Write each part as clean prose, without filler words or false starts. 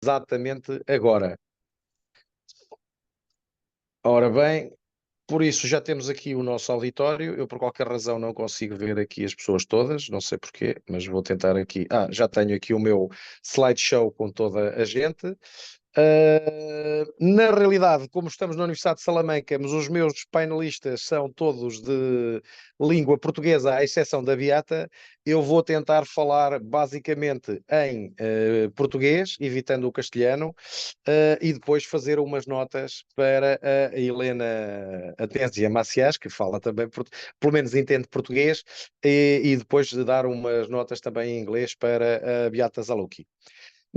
exatamente agora. Ora bem, por isso já temos aqui o nosso auditório. Eu, por qualquer razão, não consigo ver aqui as pessoas todas, não sei porquê, mas vou tentar aqui. Já tenho aqui o meu slideshow com toda a gente. Na realidade, como estamos na Universidade de Salamanca, mas os meus painelistas são todos de língua portuguesa, à exceção da Beata, eu vou tentar falar basicamente em português, evitando o castelhano, e depois fazer umas notas para a Helena Atésia Macias, que fala também, pelo menos entende português, e depois de dar umas notas também em inglês para a Beata Zaluki.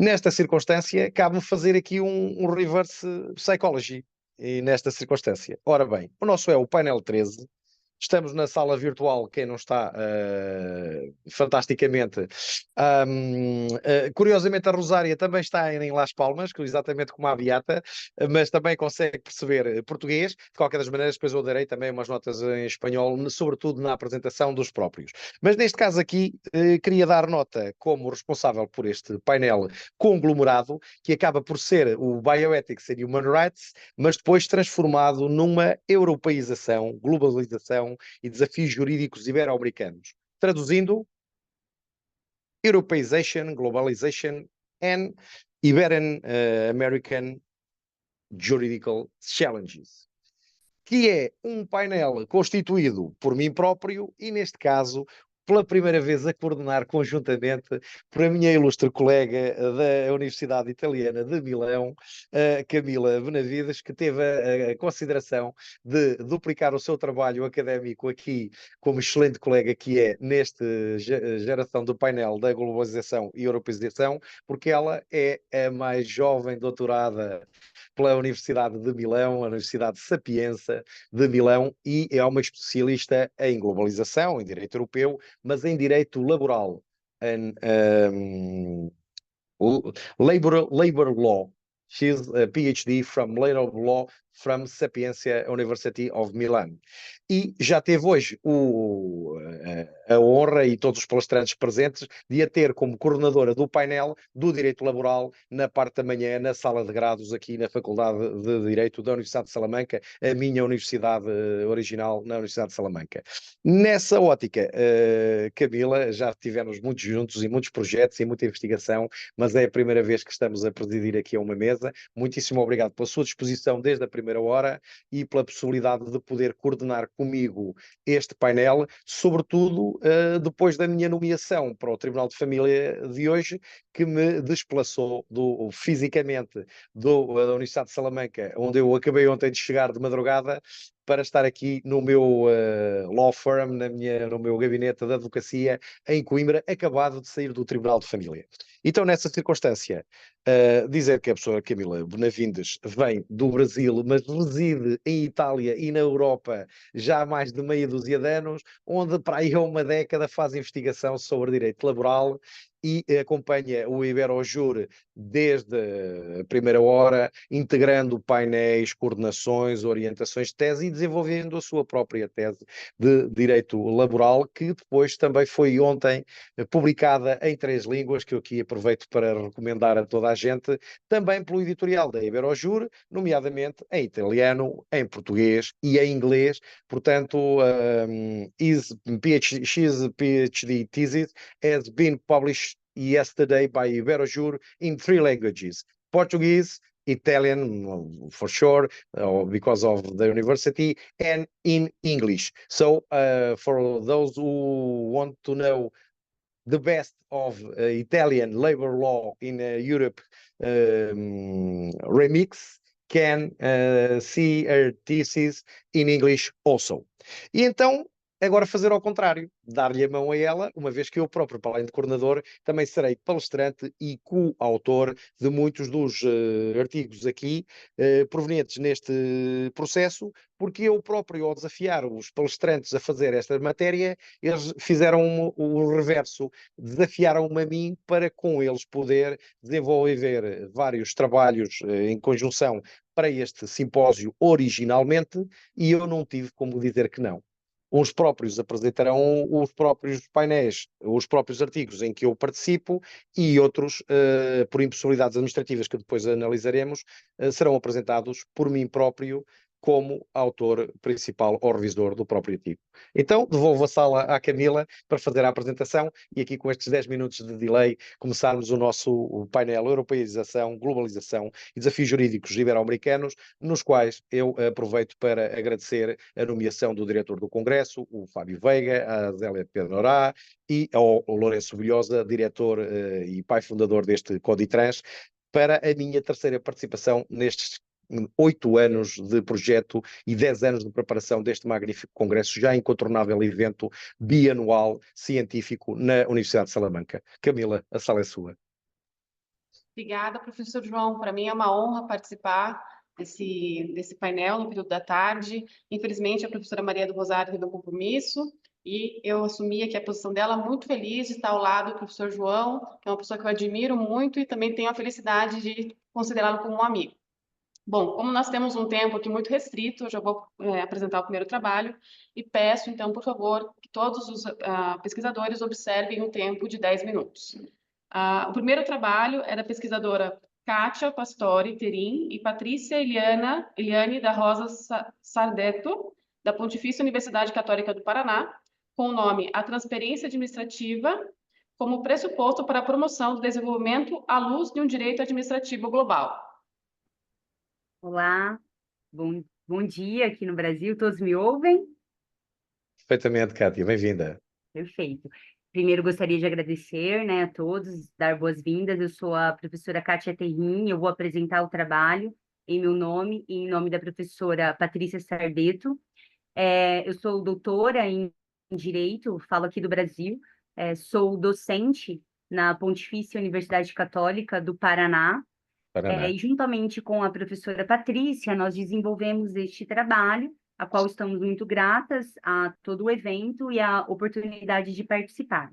Nesta circunstância, cabe fazer aqui um reverse psychology. E nesta circunstância. Ora bem, o nosso é o painel 13. Estamos na sala virtual, quem não está, fantasticamente. Curiosamente, a Rosária também está em Las Palmas, exatamente como a Beata, mas também consegue perceber português. De qualquer das maneiras, depois eu darei também umas notas em espanhol, sobretudo na apresentação dos próprios. Mas neste caso aqui, queria dar nota como responsável por este painel conglomerado, que acaba por ser o Bioethics and Human Rights, mas depois transformado numa europeização, globalização e desafios jurídicos ibero-americanos. Traduzindo, Europeization, Globalization and Iberian-American Juridical Challenges, que é um painel constituído por mim próprio e, neste caso, pela primeira vez a coordenar conjuntamente por a minha ilustre colega da Universidade Italiana de Milão, Camila Benavides, que teve a consideração de duplicar o seu trabalho académico aqui, como excelente colega que é, nesta geração do painel da globalização e europeização, porque ela é a mais jovem doutorada pela Universidade de Milão, a Universidade Sapienza de Milão, e é uma especialista em globalização, em direito europeu, mas em direito laboral, em labor law. She's a PhD from Labor Law from Sapienza University of Milan. E já teve hoje a honra e todos os palestrantes presentes de a ter como coordenadora do painel do Direito Laboral na parte da manhã, na sala de grados aqui na Faculdade de Direito da Universidade de Salamanca, a minha universidade original na Universidade de Salamanca. Nessa ótica, Camila, já estivemos muito juntos e muitos projetos e muita investigação, mas é a primeira vez que estamos a presidir aqui a uma mesa. Muitíssimo obrigado pela sua disposição desde a primeira hora e pela possibilidade de poder coordenar comigo este painel, sobretudo depois da minha nomeação para o Tribunal de Família de hoje, que me desplaçou fisicamente da Universidade de Salamanca, onde eu acabei ontem de chegar de madrugada, para estar aqui no meu law firm, no meu gabinete de advocacia em Coimbra, acabado de sair do Tribunal de Família. Então, nessa circunstância, dizer que a pessoa Camila Benavides vem do Brasil, mas reside em Itália e na Europa já há mais de meia dúzia de anos, onde para aí há uma década faz investigação sobre direito laboral e acompanha o Iberojur desde a primeira hora, integrando painéis, coordenações, orientações de tese e desenvolvendo a sua própria tese de direito laboral, que depois também foi ontem publicada em 3 línguas, que eu aqui aproveito para recomendar a toda a gente, também pelo editorial da Iberojur, nomeadamente em italiano, em português e em inglês. Portanto, his PhD thesis has been published yesterday by Iberojur in 3 languages: Portuguese, Italian, for sure, because of the university, and in English. So, for those who want to know the best of Italian labor law in Europe, remix, can see her thesis in English also. E então, agora fazer ao contrário, dar-lhe a mão a ela, uma vez que eu próprio, para além de coordenador, também serei palestrante e coautor de muitos dos artigos aqui provenientes neste processo, porque eu próprio, ao desafiar os palestrantes a fazer esta matéria, eles fizeram o reverso, desafiaram-me a mim para com eles poder desenvolver vários trabalhos em conjunção para este simpósio originalmente, e eu não tive como dizer que não. os próprios apresentarão os próprios painéis, os próprios artigos em que eu participo e outros, por impossibilidades administrativas que depois analisaremos, serão apresentados por mim próprio como autor principal ou revisor do próprio artigo. Então, devolvo a sala à Camila para fazer a apresentação e aqui com estes 10 minutos de delay começarmos o nosso painel Europeização, Globalização e Desafios Jurídicos Ibero-Americanos, nos quais eu aproveito para agradecer a nomeação do diretor do Congresso, o Fábio Veiga, a Zélia Pedrorá e ao Lourenço Bilhosa, diretor e pai fundador deste Coditrans, para a minha terceira participação nestes 8 anos de projeto e 10 anos de preparação deste magnífico congresso, já incontornável evento bianual científico na Universidade de Salamanca. Camila, a sala é sua. Obrigada, professor João. Para mim é uma honra participar desse painel no período da tarde. Infelizmente, a professora Maria do Rosário teve um compromisso e eu assumi aqui a posição dela, muito feliz de estar ao lado do professor João, que é uma pessoa que eu admiro muito e também tenho a felicidade de considerá-lo como um amigo. Bom, como nós temos um tempo aqui muito restrito, eu já vou apresentar o primeiro trabalho e peço, então, por favor, que todos os pesquisadores observem um tempo de 10 minutos. O primeiro trabalho é da pesquisadora Kátia Pastori Terim e Patrícia Eliane da Rosa Sardeto, da Pontifícia Universidade Católica do Paraná, com o nome A Transparência Administrativa como pressuposto para a promoção do desenvolvimento à luz de um direito administrativo global. Olá, bom dia aqui no Brasil, todos me ouvem? Perfeitamente, Kátia, bem-vinda. Perfeito. Primeiro, gostaria de agradecer, né, a todos, dar boas-vindas. Eu sou a professora Kátia Terrim, eu vou apresentar o trabalho em meu nome e em nome da professora Patrícia Sardeto. Eu sou doutora em Direito, falo aqui do Brasil, sou docente na Pontifícia Universidade Católica do Paraná, Paraná. e juntamente com a professora Patrícia, nós desenvolvemos este trabalho, a qual estamos muito gratas a todo o evento e a oportunidade de participar.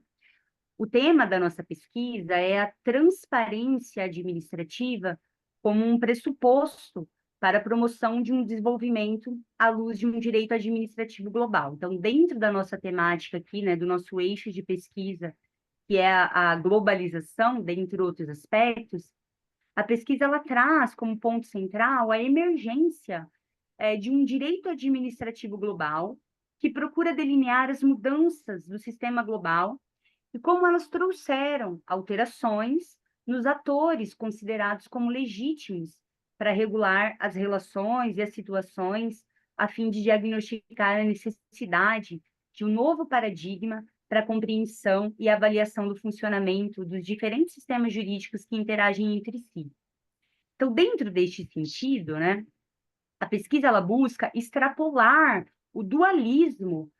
O tema da nossa pesquisa é a transparência administrativa como um pressuposto para a promoção de um desenvolvimento à luz de um direito administrativo global. Então, dentro da nossa temática aqui, né, do nosso eixo de pesquisa, que é a globalização, dentre outros aspectos, a pesquisa ela traz como ponto central a emergência de um direito administrativo global que procura delinear as mudanças do sistema global e como elas trouxeram alterações nos atores considerados como legítimos para regular as relações e as situações a fim de diagnosticar a necessidade de um novo paradigma para a compreensão e avaliação do funcionamento dos diferentes sistemas jurídicos que interagem entre si. Então, dentro deste sentido, né, a pesquisa ela busca extrapolar o dualismo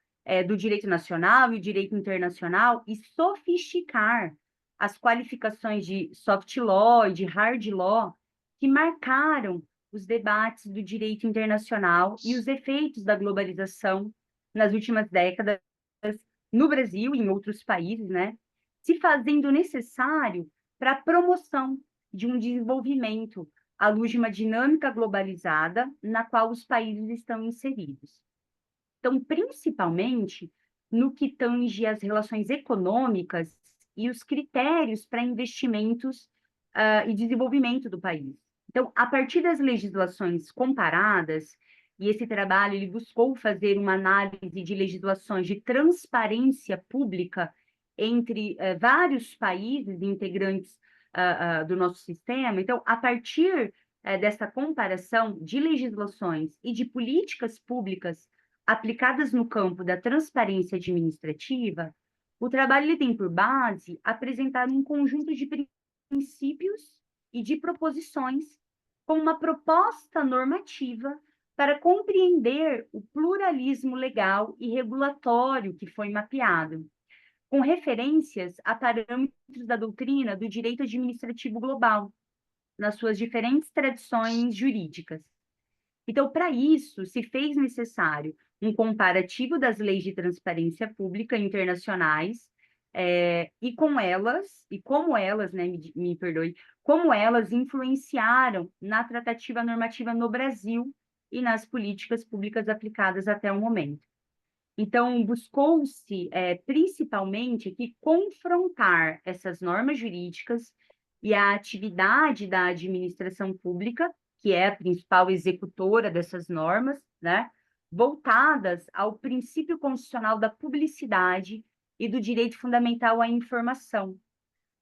do direito nacional e o direito internacional e sofisticar as qualificações de soft law e de hard law que marcaram os debates do direito internacional e os efeitos da globalização nas últimas décadas no Brasil e em outros países, né, se fazendo necessário para a promoção de um desenvolvimento à luz de uma dinâmica globalizada na qual os países estão inseridos. Então, principalmente no que tange às relações econômicas e os critérios para investimentos e desenvolvimento do país. Então, a partir das legislações comparadas, e esse trabalho ele buscou fazer uma análise de legislações de transparência pública entre vários países integrantes do nosso sistema. Então, a partir dessa comparação de legislações e de políticas públicas aplicadas no campo da transparência administrativa, o trabalho ele tem por base apresentar um conjunto de princípios e de proposições com uma proposta normativa para compreender o pluralismo legal e regulatório que foi mapeado, com referências a parâmetros da doutrina do direito administrativo global, nas suas diferentes tradições jurídicas. Então, para isso, se fez necessário um comparativo das leis de transparência pública internacionais e como elas, né, me perdoe, como elas influenciaram na tratativa normativa no Brasil e nas políticas públicas aplicadas até o momento. Então, buscou-se, principalmente, aqui confrontar essas normas jurídicas e a atividade da administração pública, que é a principal executora dessas normas, né, voltadas ao princípio constitucional da publicidade e do direito fundamental à informação,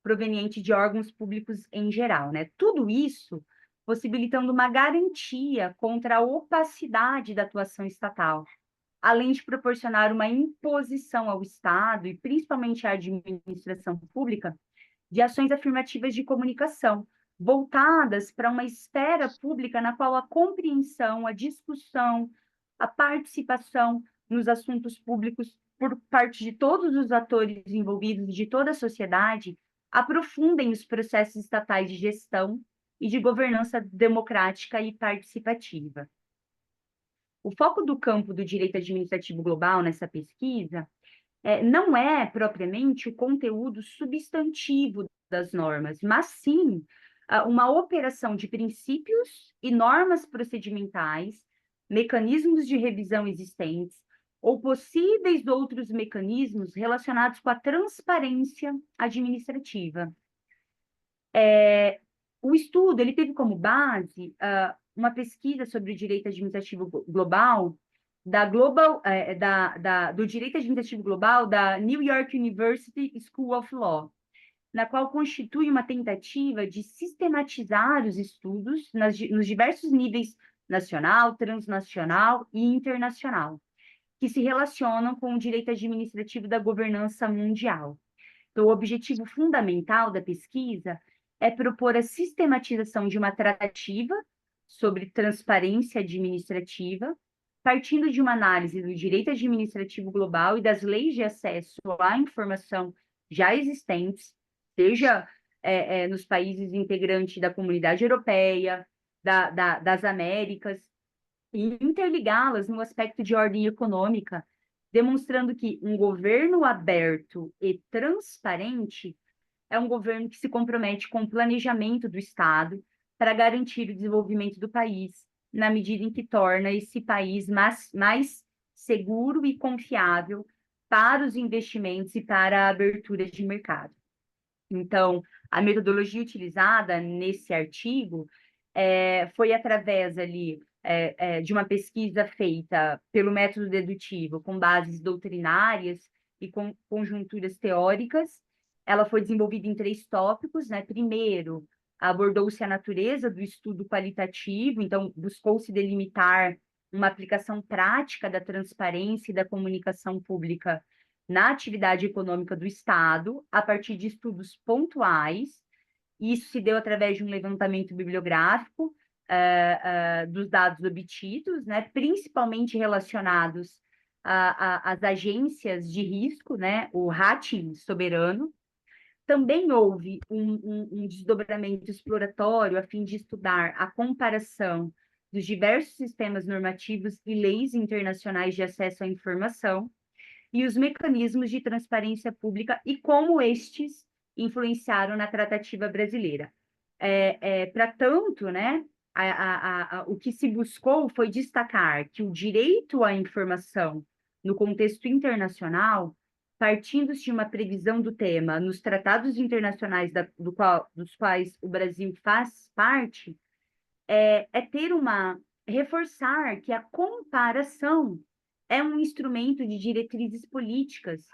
proveniente de órgãos públicos em geral, né? Tudo isso possibilitando uma garantia contra a opacidade da atuação estatal, além de proporcionar uma imposição ao Estado e principalmente à administração pública de ações afirmativas de comunicação, voltadas para uma esfera pública na qual a compreensão, a discussão, a participação nos assuntos públicos por parte de todos os atores envolvidos e de toda a sociedade aprofundem os processos estatais de gestão e de governança democrática e participativa. O foco do campo do direito administrativo global nessa pesquisa não é propriamente o conteúdo substantivo das normas, mas sim uma operação de princípios e normas procedimentais, mecanismos de revisão existentes ou possíveis outros mecanismos relacionados com a transparência administrativa. O estudo ele teve como base uma pesquisa sobre o direito administrativo global do direito administrativo global da New York University School of Law, na qual constitui uma tentativa de sistematizar os estudos nos diversos níveis nacional, transnacional e internacional, que se relacionam com o direito administrativo da governança mundial. Então, o objetivo fundamental da pesquisa é propor a sistematização de uma tratativa sobre transparência administrativa, partindo de uma análise do direito administrativo global e das leis de acesso à informação já existentes, seja nos países integrantes da Comunidade Europeia, das Américas, e interligá-las no aspecto de ordem econômica, demonstrando que um governo aberto e transparente é um governo que se compromete com o planejamento do Estado para garantir o desenvolvimento do país, na medida em que torna esse país mais seguro e confiável para os investimentos e para a abertura de mercado. Então, a metodologia utilizada nesse artigo foi através ali de uma pesquisa feita pelo método dedutivo, com bases doutrinárias e com conjunturas teóricas. Ela foi desenvolvida em 3 tópicos, né? Primeiro, abordou-se a natureza do estudo qualitativo, então buscou-se delimitar uma aplicação prática da transparência e da comunicação pública na atividade econômica do Estado, a partir de estudos pontuais. Isso se deu através de um levantamento bibliográfico dos dados obtidos, né, principalmente relacionados às agências de risco, né, o rating soberano. Também houve um desdobramento exploratório a fim de estudar a comparação dos diversos sistemas normativos e leis internacionais de acesso à informação e os mecanismos de transparência pública e como estes influenciaram na tratativa brasileira. Para tanto, né, o que se buscou foi destacar que o direito à informação no contexto internacional, partindo de uma previsão do tema nos tratados internacionais dos quais o Brasil faz parte, reforçar que a comparação é um instrumento de diretrizes políticas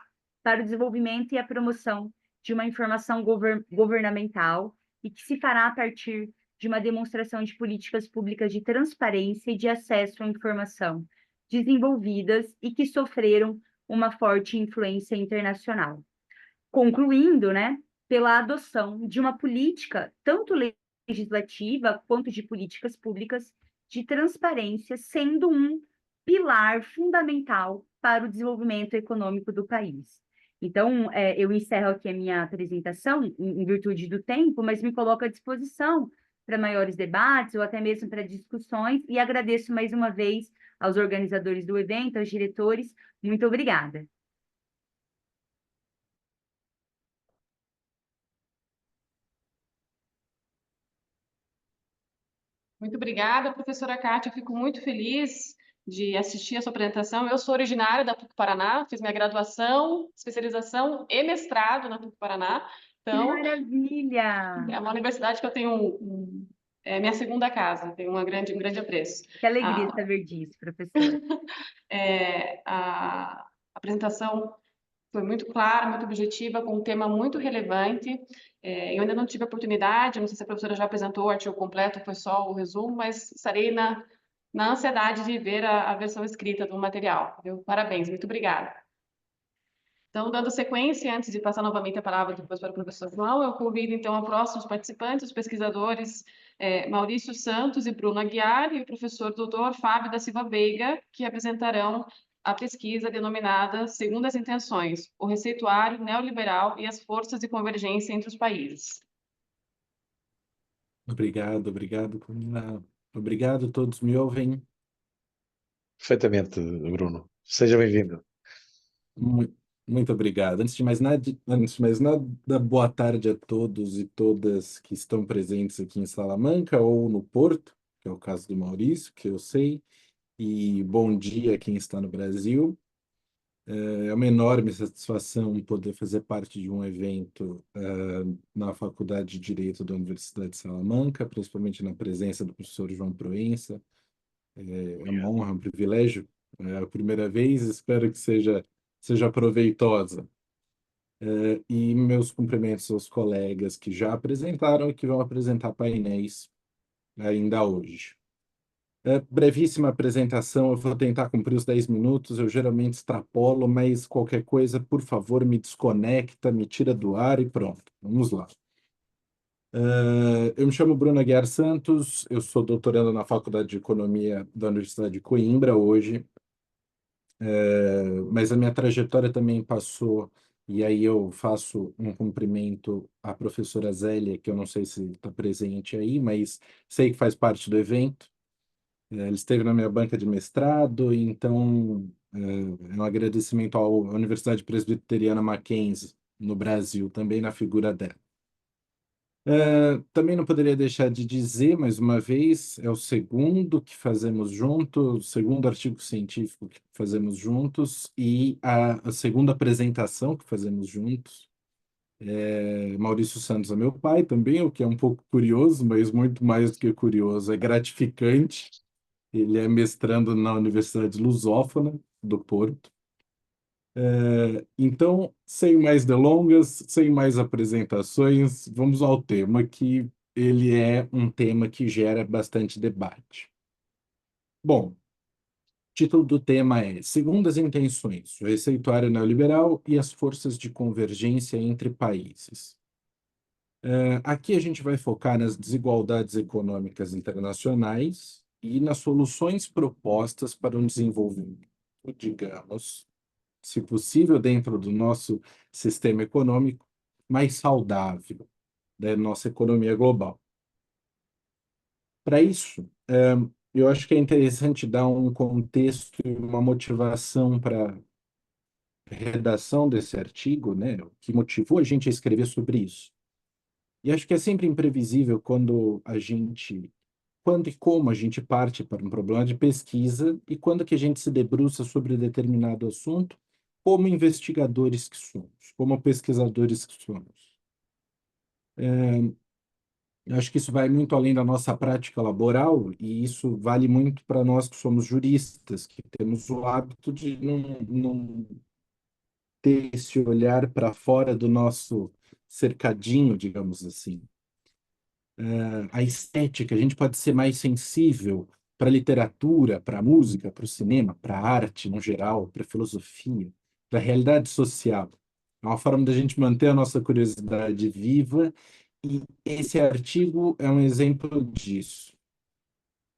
para o desenvolvimento e a promoção de uma informação governamental e que se fará a partir de uma demonstração de políticas públicas de transparência e de acesso à informação desenvolvidas e que sofreram uma forte influência internacional. Concluindo, né, pela adoção de uma política tanto legislativa quanto de políticas públicas de transparência, sendo um pilar fundamental para o desenvolvimento econômico do país. Então, eu encerro aqui a minha apresentação, em virtude do tempo, mas me coloco à disposição para maiores debates ou até mesmo para discussões, e agradeço mais uma vez aos organizadores do evento, aos diretores. Muito obrigada. Muito obrigada, professora Kátia. Fico muito feliz de assistir a sua apresentação. Eu sou originária da PUC-Paraná, fiz minha graduação, especialização e mestrado na PUC-Paraná. Que Então, maravilha! é uma universidade que eu tenho é minha segunda casa, tenho um grande apreço. Que alegria A, saber disso, professora. a apresentação foi muito clara, muito objetiva, com um tema muito relevante. Eu ainda não tive a oportunidade, não sei se a professora já apresentou o artigo completo, foi só o resumo, mas estarei na ansiedade de ver a versão escrita do material. Viu? Parabéns, muito obrigada. Então, dando sequência, antes de passar novamente a palavra depois para o professor João, eu convido então a próximos participantes, os pesquisadores Maurício Santos e Bruno Aguiar e o professor doutor Fábio da Silva Veiga, que apresentarão a pesquisa denominada Segundas Intenções, o receituário neoliberal e as forças de convergência entre os países. Obrigado, Camila. Obrigado, todos me ouvem. Perfeitamente, Bruno. Seja bem-vindo. Muito obrigado. Antes de mais nada, boa tarde a todos e todas que estão presentes aqui em Salamanca ou no Porto, que é o caso do Maurício, que eu sei, e bom dia a quem está no Brasil. É uma enorme satisfação poder fazer parte de um evento na Faculdade de Direito da Universidade de Salamanca, principalmente na presença do professor João Proença. É uma honra, um privilégio. É a primeira vez, espero que seja proveitosa. E meus cumprimentos aos colegas que já apresentaram e que vão apresentar painéis ainda hoje. Brevíssima apresentação, eu vou tentar cumprir os 10 minutos, eu geralmente extrapolo, mas qualquer coisa, por favor, me desconecta, me tira do ar e pronto. Vamos lá. Eu me chamo Bruno Aguiar Santos, eu sou doutorando na Faculdade de Economia da Universidade de Coimbra hoje, mas a minha trajetória também passou, e aí eu faço um cumprimento à professora Zélia, que eu não sei se está presente aí, mas sei que faz parte do evento. Ele esteve na minha banca de mestrado, então é um agradecimento à Universidade Presbiteriana Mackenzie, no Brasil, também na figura dela. Também não poderia deixar de dizer, mais uma vez, é o segundo que fazemos juntos, o segundo artigo científico que fazemos juntos e a segunda apresentação que fazemos juntos. Maurício Santos é meu pai também, o que é um pouco curioso, mas muito mais do que curioso, é gratificante. Ele é mestrando na Universidade Lusófona do Porto. Então, sem mais delongas, sem mais apresentações, vamos ao tema, que ele é um tema que gera bastante debate. Bom, o título do tema é Segundas Intenções, o receituário neoliberal e as forças de convergência entre países. Aqui a gente vai focar nas desigualdades econômicas internacionais e nas soluções propostas para um desenvolvimento, digamos, se possível, dentro do nosso sistema econômico, mais saudável da nossa economia global. Para isso, eu acho que é interessante dar um contexto e uma motivação para a redação desse artigo, né? O que motivou a gente a escrever sobre isso. E acho que é sempre imprevisível quando e como a gente parte para um problema de pesquisa e quando que a gente se debruça sobre determinado assunto, como investigadores que somos, como pesquisadores que somos. Eu acho que isso vai muito além da nossa prática laboral e isso vale muito para nós que somos juristas, que temos o hábito de não ter esse olhar para fora do nosso cercadinho, digamos assim. A estética, a gente pode ser mais sensível para a literatura, para a música, para o cinema, para a arte no geral, para a filosofia, para a realidade social. É uma forma da gente manter a nossa curiosidade viva e esse artigo é um exemplo disso.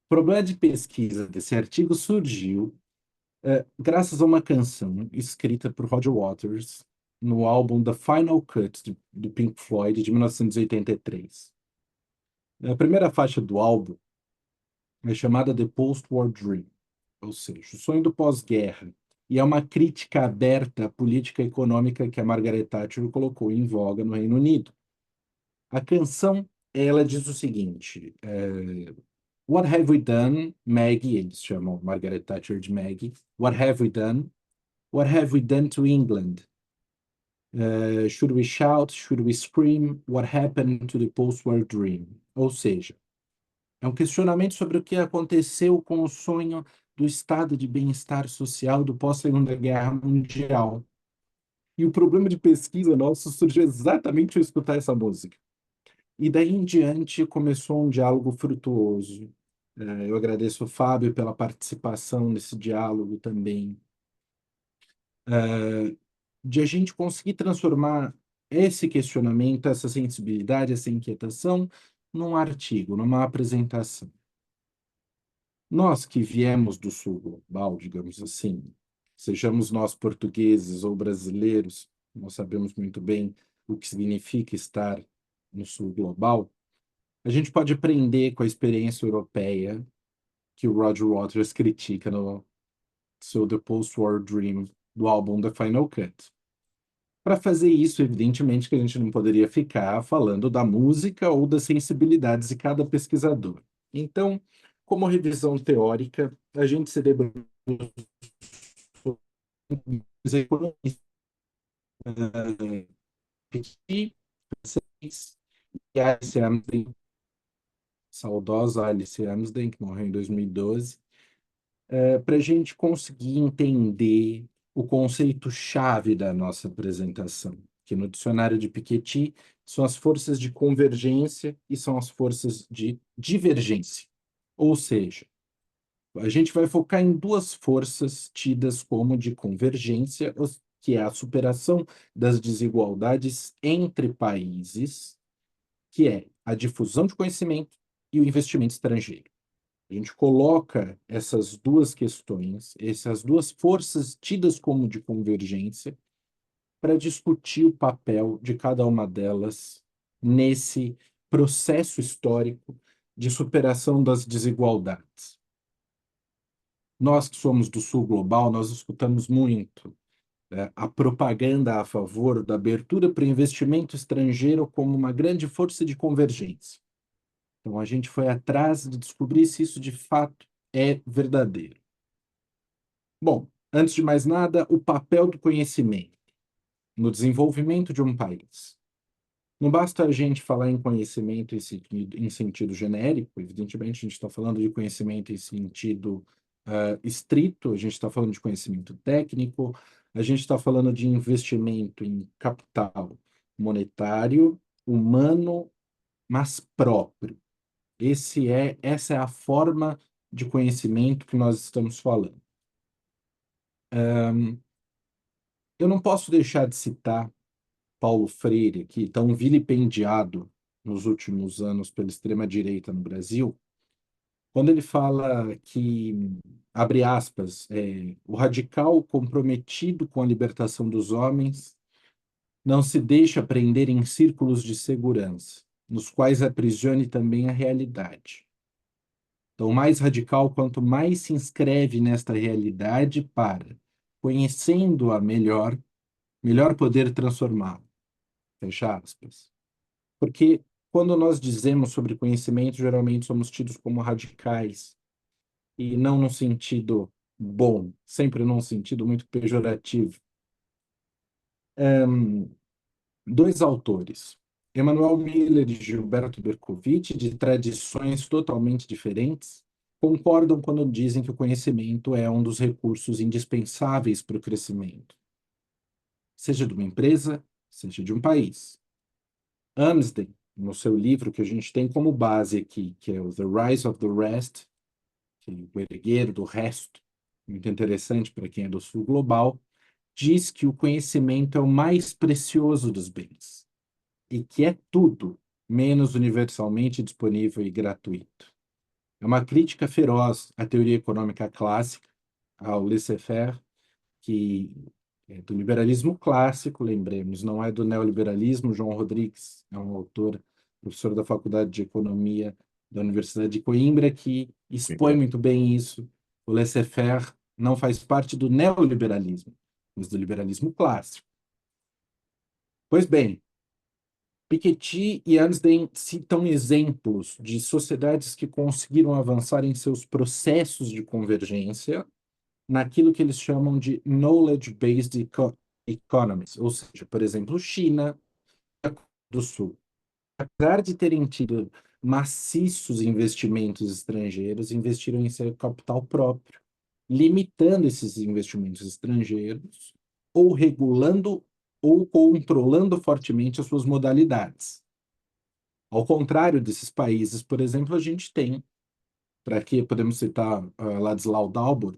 O problema de pesquisa desse artigo surgiu graças a uma canção escrita por Roger Waters no álbum The Final Cut do Pink Floyd de 1983. A primeira faixa do álbum é chamada The Post-War Dream, ou seja, o sonho do pós-guerra, e é uma crítica aberta à política econômica que a Margaret Thatcher colocou em voga no Reino Unido. A canção, ela diz o seguinte, What have we done, Maggie? Eles chamam Margaret Thatcher de Maggie. What have we done? What have we done to England? Should we shout? Should we scream? What happened to the post-war dream? Ou seja, é um questionamento sobre o que aconteceu com o sonho do estado de bem-estar social do pós-Segunda Guerra Mundial. E o problema de pesquisa nosso surgiu exatamente ao escutar essa música. E daí em diante começou um diálogo frutuoso. Eu agradeço o Fábio pela participação nesse diálogo também. De a gente conseguir transformar esse questionamento, essa sensibilidade, essa inquietação, num artigo, numa apresentação. Nós que viemos do sul global, digamos assim, sejamos nós portugueses ou brasileiros, nós sabemos muito bem o que significa estar no sul global, a gente pode aprender com a experiência europeia que o Roger Waters critica no seu The Post-War Dream, do álbum The Final Cut. Para fazer isso, evidentemente que a gente não poderia ficar falando da música ou das sensibilidades de cada pesquisador. Então, como revisão teórica, a gente celebrou os economistas e a Alice Amsden, saudosa Alice Amsden, que morreu em 2012, para a gente conseguir entender o conceito-chave da nossa apresentação, que no dicionário de Piketty são as forças de convergência e são as forças de divergência. Ou seja, a gente vai focar em duas forças tidas como de convergência, que é a superação das desigualdades entre países, que é a difusão de conhecimento e o investimento estrangeiro. A gente coloca essas duas questões, essas duas forças tidas como de convergência, para discutir o papel de cada uma delas nesse processo histórico de superação das desigualdades. Nós que somos do sul global, nós escutamos muito a propaganda a favor da abertura para o investimento estrangeiro como uma grande força de convergência. Então, a gente foi atrás de descobrir se isso de fato é verdadeiro. Bom, antes de mais nada, o papel do conhecimento no desenvolvimento de um país. Não basta a gente falar em conhecimento em sentido genérico, evidentemente a gente está falando de conhecimento em sentido estrito, a gente está falando de conhecimento técnico, a gente está falando de investimento em capital monetário, humano, mas próprio. Essa é a forma de conhecimento que nós estamos falando. Eu não posso deixar de citar Paulo Freire, que tão vilipendiado nos últimos anos pela extrema-direita no Brasil, quando ele fala que, abre aspas, o radical comprometido com a libertação dos homens não se deixa prender em círculos de segurança, nos quais aprisione também a realidade. Então, mais radical, quanto mais se inscreve nesta realidade para, conhecendo-a melhor poder transformá-la. Fecha aspas. Porque quando nós dizemos sobre conhecimento, geralmente somos tidos como radicais, e não no sentido bom, sempre num sentido muito pejorativo. Dois autores, Emanuel Miller e Gilberto Berkovitch, de tradições totalmente diferentes, concordam quando dizem que o conhecimento é um dos recursos indispensáveis para o crescimento, seja de uma empresa, seja de um país. Amsden, no seu livro que a gente tem como base aqui, que é o The Rise of the Rest, que é o erguer do resto, muito interessante para quem é do sul global, diz que o conhecimento é o mais precioso dos bens e que é tudo menos universalmente disponível e gratuito. É uma crítica feroz à teoria econômica clássica, ao laissez-faire, que é do liberalismo clássico, lembremos, não é do neoliberalismo. João Rodrigues é um autor, professor da Faculdade de Economia da Universidade de Coimbra, que expõe muito bem isso. O laissez-faire não faz parte do neoliberalismo, mas do liberalismo clássico. Pois bem, Piketty e Ansden citam exemplos de sociedades que conseguiram avançar em seus processos de convergência naquilo que eles chamam de knowledge-based economies, ou seja, por exemplo, China do Sul. Apesar de terem tido maciços investimentos estrangeiros, investiram em seu capital próprio, limitando esses investimentos estrangeiros ou regulando ou controlando fortemente as suas modalidades. Ao contrário desses países, por exemplo, a gente tem, para aqui podemos citar Ladislau Dalbor,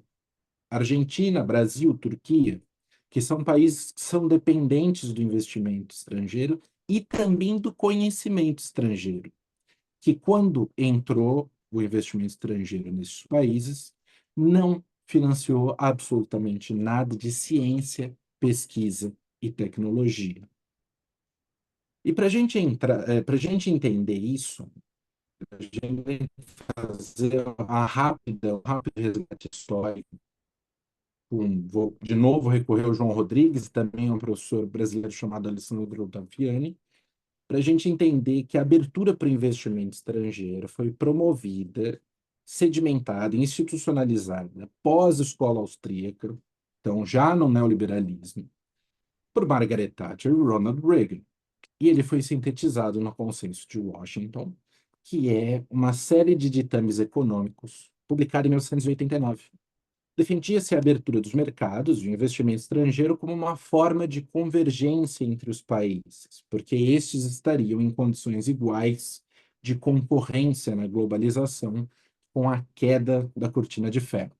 Argentina, Brasil, Turquia, que são países que são dependentes do investimento estrangeiro e também do conhecimento estrangeiro, que quando entrou o investimento estrangeiro nesses países, não financiou absolutamente nada de ciência, pesquisa e tecnologia. E para a gente entender isso, a gente vai fazer um rápido resgate histórico. Vou de novo recorrer ao João Rodrigues, também um professor brasileiro chamado Alessandro Taviani, para a gente entender que a abertura para o investimento estrangeiro foi promovida, sedimentada, institucionalizada pós-escola austríaca, então já no neoliberalismo, por Margaret Thatcher e Ronald Reagan. E ele foi sintetizado no Consenso de Washington, que é uma série de ditames econômicos publicada em 1989. Defendia-se a abertura dos mercados e o investimento estrangeiro como uma forma de convergência entre os países, porque estes estariam em condições iguais de concorrência na globalização com a queda da cortina de ferro.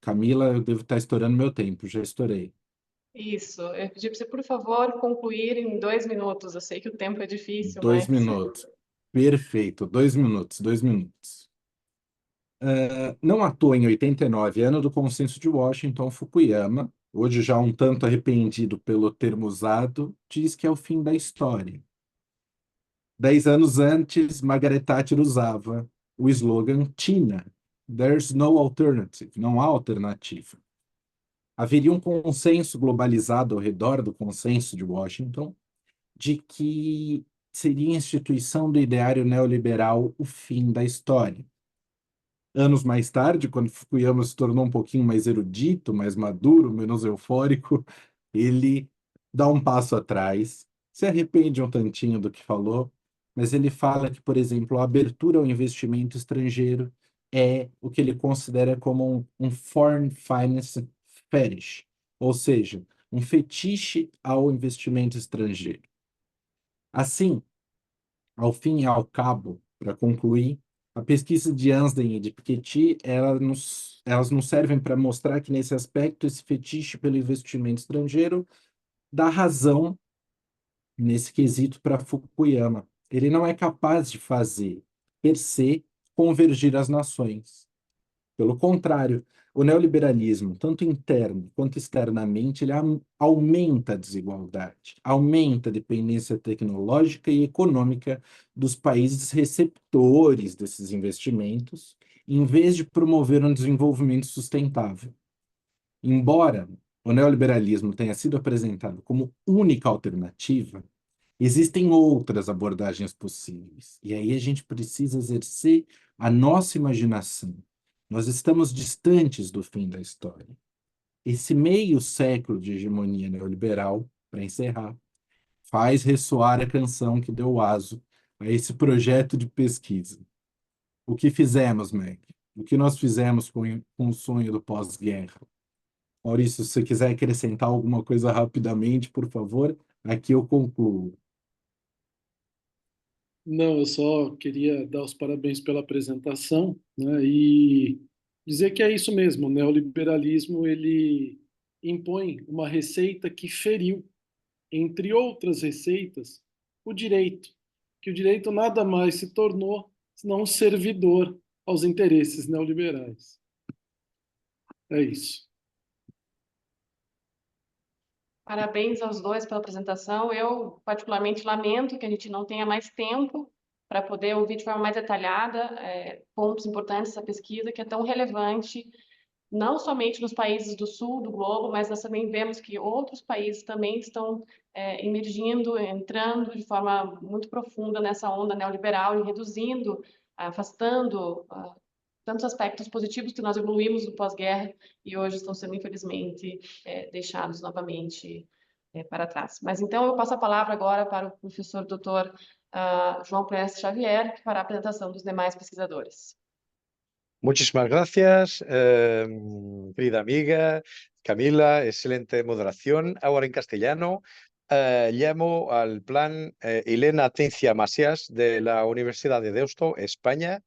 Camila, eu devo estar estourando meu tempo, já estourei. Isso, eu pedi para você, por favor, concluir em 2 minutos. Eu sei que o tempo é difícil, 2 minutos. Perfeito, 2 minutos, 2 minutos. Não à toa, em 89, ano do Consenso de Washington, Fukuyama, hoje já um tanto arrependido pelo termo usado, diz que é o fim da história. 10 anos antes, Margaret Thatcher usava o slogan China, There's no alternative, não há alternativa. Haveria um consenso globalizado ao redor do Consenso de Washington de que seria a instituição do ideário neoliberal o fim da história. Anos mais tarde, quando Fukuyama se tornou um pouquinho mais erudito, mais maduro, menos eufórico, ele dá um passo atrás, se arrepende um tantinho do que falou, mas ele fala que, por exemplo, a abertura ao investimento estrangeiro é o que ele considera como um foreign finance fetish, ou seja, um fetiche ao investimento estrangeiro. Assim, ao fim e ao cabo, para concluir, a pesquisa de Ansden e de Piketty, elas nos servem para mostrar que, nesse aspecto, esse fetiche pelo investimento estrangeiro dá razão, nesse quesito, para Fukuyama. Ele não é capaz de fazer, per se, convergir as nações. Pelo contrário, o neoliberalismo, tanto interno quanto externamente, ele aumenta a desigualdade, aumenta a dependência tecnológica e econômica dos países receptores desses investimentos, em vez de promover um desenvolvimento sustentável. Embora o neoliberalismo tenha sido apresentado como única alternativa, existem outras abordagens possíveis. E aí a gente precisa exercer a nossa imaginação. Nós estamos distantes do fim da história. Esse meio século de hegemonia neoliberal, para encerrar, faz ressoar a canção que deu aso a esse projeto de pesquisa. O que fizemos, Meg? O que nós fizemos com o sonho do pós-guerra? Maurício, se você quiser acrescentar alguma coisa rapidamente, por favor, aqui eu concluo. Não, eu só queria dar os parabéns pela apresentação, né, e dizer que é isso mesmo, o neoliberalismo ele impõe uma receita que feriu, entre outras receitas, o direito, que o direito nada mais se tornou senão um servidor aos interesses neoliberais. É isso. Parabéns aos dois pela apresentação. Eu, particularmente, lamento que a gente não tenha mais tempo para poder ouvir de forma mais detalhada pontos importantes dessa pesquisa, que é tão relevante não somente nos países do sul do globo, mas nós também vemos que outros países também estão emergindo, entrando de forma muito profunda nessa onda neoliberal e reduzindo, afastando tantos aspectos positivos que nós evoluímos no pós-guerra e hoje estão sendo, infelizmente, deixados novamente para trás. Mas então eu passo a palavra agora para o professor Dr. João Prestes Xavier, que fará a apresentação dos demais pesquisadores. Muchísimas gracias, querida amiga Camila, excelente moderación. Ahora en castellano, llamo al plan Elena Atencia Masías de la Universidad de Deusto, España.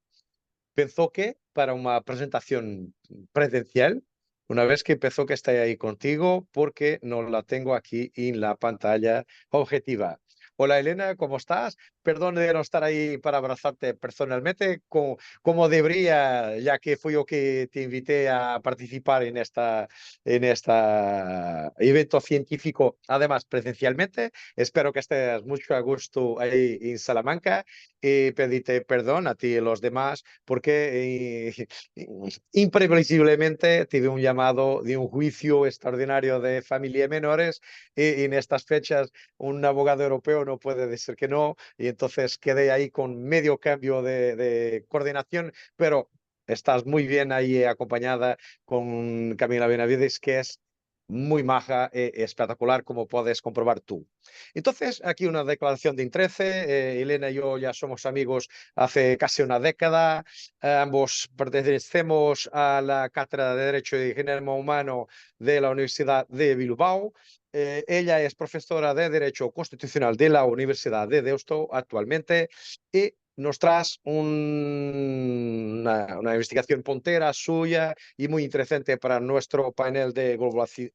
Pensó que para una presentación presencial, una vez que empezó que esté ahí contigo, porque no la tengo aquí en la pantalla objetiva. Hola Elena, ¿cómo estás? Perdón de no estar ahí para abrazarte personalmente, como debería, ya que fui yo que te invité a participar en esta evento científico, además presencialmente. Espero que estés mucho a gusto ahí en Salamanca y pedirte perdón a ti y los demás porque imprevisiblemente tuve un llamado de un juicio extraordinario de familia menores y en estas fechas un abogado europeo no puede decir que no, y entonces quedé ahí con medio cambio de coordinación, pero estás muy bien ahí acompañada con Camila Benavides, que es muy maja y espectacular, como puedes comprobar tú. Entonces, aquí una declaración de interés. Elena y yo ya somos amigos hace casi una década. Ambos pertenecemos a la Cátedra de Derecho y Género Humano de la Universidad de Bilbao. Ella es profesora de Derecho Constitucional de la Universidad de Deusto actualmente y nos trae una investigación puntera suya y muy interesante para nuestro panel de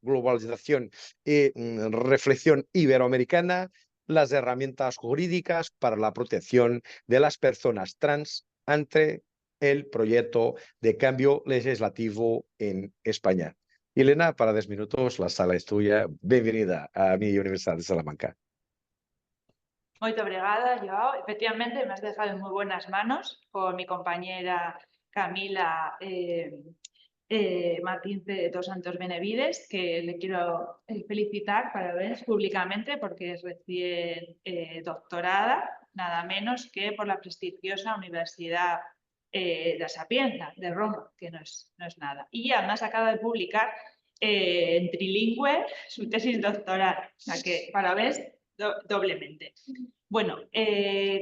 globalización y reflexión iberoamericana, las herramientas jurídicas para la protección de las personas trans ante el proyecto de cambio legislativo en España. Elena, para 10 minutos, la sala es tuya. Bienvenida a mi Universidad de Salamanca. Muito obrigada, Joao. Efectivamente, me has dejado en muy buenas manos con mi compañera Camila Martín dos Santos Benavides, que le quiero felicitar públicamente porque es recién doctorada, nada menos que por la prestigiosa Universidad de La Sapienza, de Roma, que no es nada. Y además acaba de publicar en trilingüe su tesis doctoral, o sea que parabéns doblemente. Bueno,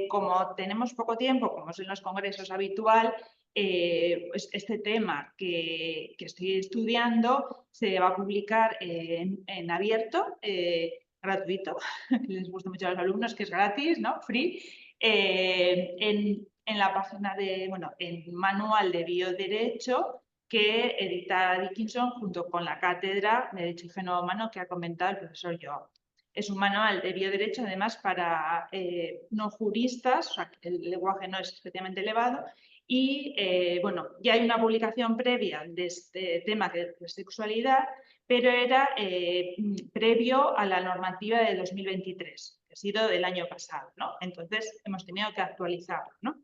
como tenemos poco tiempo, como es en los congresos habitual, pues este tema que estoy estudiando se va a publicar en abierto, gratuito, les gusta mucho a los alumnos, que es gratis, ¿no? Free, en la página de, bueno, en Manual de Bioderecho que edita Dickinson junto con la Cátedra de Derecho y Género Humano que ha comentado el profesor Joao. Es un manual de bioderecho, además, para no juristas, o sea, el lenguaje no es especialmente elevado, y, bueno, ya hay una publicación previa de este tema de sexualidad, pero era previo a la normativa de 2023, que ha sido del año pasado, ¿no? Entonces, hemos tenido que actualizarlo, ¿no?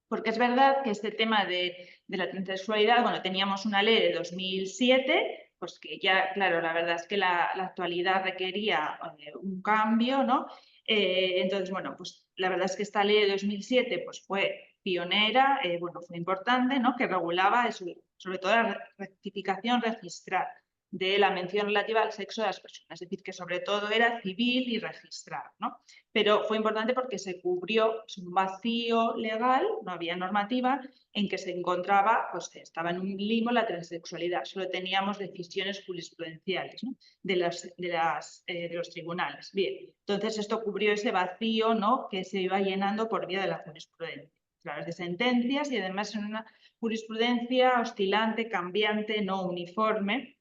Porque es verdad que este tema de la transexualidad, bueno, teníamos una ley de 2007, pues que ya, claro, la verdad es que la actualidad requería un cambio, ¿no? Entonces, bueno, pues la verdad es que esta ley de 2007 pues fue pionera, bueno, fue importante, ¿no? Que regulaba sobre todo la rectificación registral de la mención relativa al sexo de las personas, es decir, que sobre todo era civil y registrar, ¿no? Pero fue importante porque se cubrió un vacío legal, no había normativa, en que se encontraba, pues estaba en un limbo la transexualidad, solo teníamos decisiones jurisprudenciales, ¿no? de los tribunales. Bien, entonces esto cubrió ese vacío, ¿no? Que se iba llenando por vía de la jurisprudencia, a través de sentencias y además en una jurisprudencia oscilante, cambiante, no uniforme.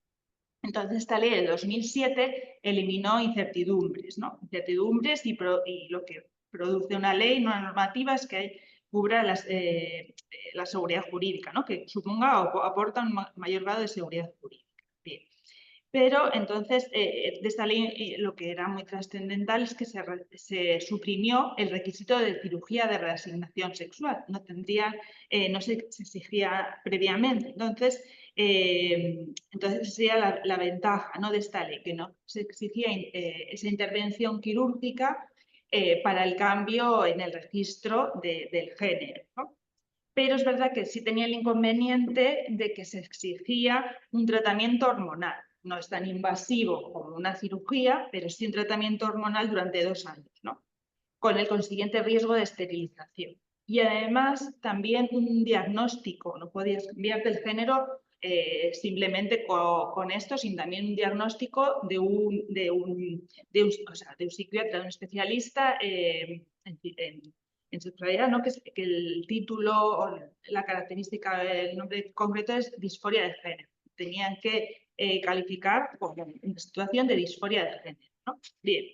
Entonces, esta ley de 2007 eliminó incertidumbres, ¿no? Incertidumbres y lo que produce una ley, una normativa, es que cubra la seguridad jurídica, ¿no? Que suponga o aporta un mayor grado de seguridad jurídica. Bien. Pero entonces de esta ley lo que era muy trascendental es que se suprimió el requisito de cirugía de reasignación sexual. No se exigía previamente. Entonces sería la ventaja, ¿no?, de esta ley, que no se exigía esa intervención quirúrgica para el cambio en el registro del género, ¿no? Pero es verdad que sí tenía el inconveniente de que se exigía un tratamiento hormonal. No es tan invasivo como una cirugía, pero sí un tratamiento hormonal durante 2 años, ¿no?, con el consiguiente riesgo de esterilización. Y además también un diagnóstico, no podías cambiar del género simplemente con esto, sin también un diagnóstico de un psiquiatra, de un especialista en sexualidad, ¿no?, que el título o la característica, el nombre concreto es disforia de género. Tenían que calificar como una situación de disforia de género, ¿no? Bien.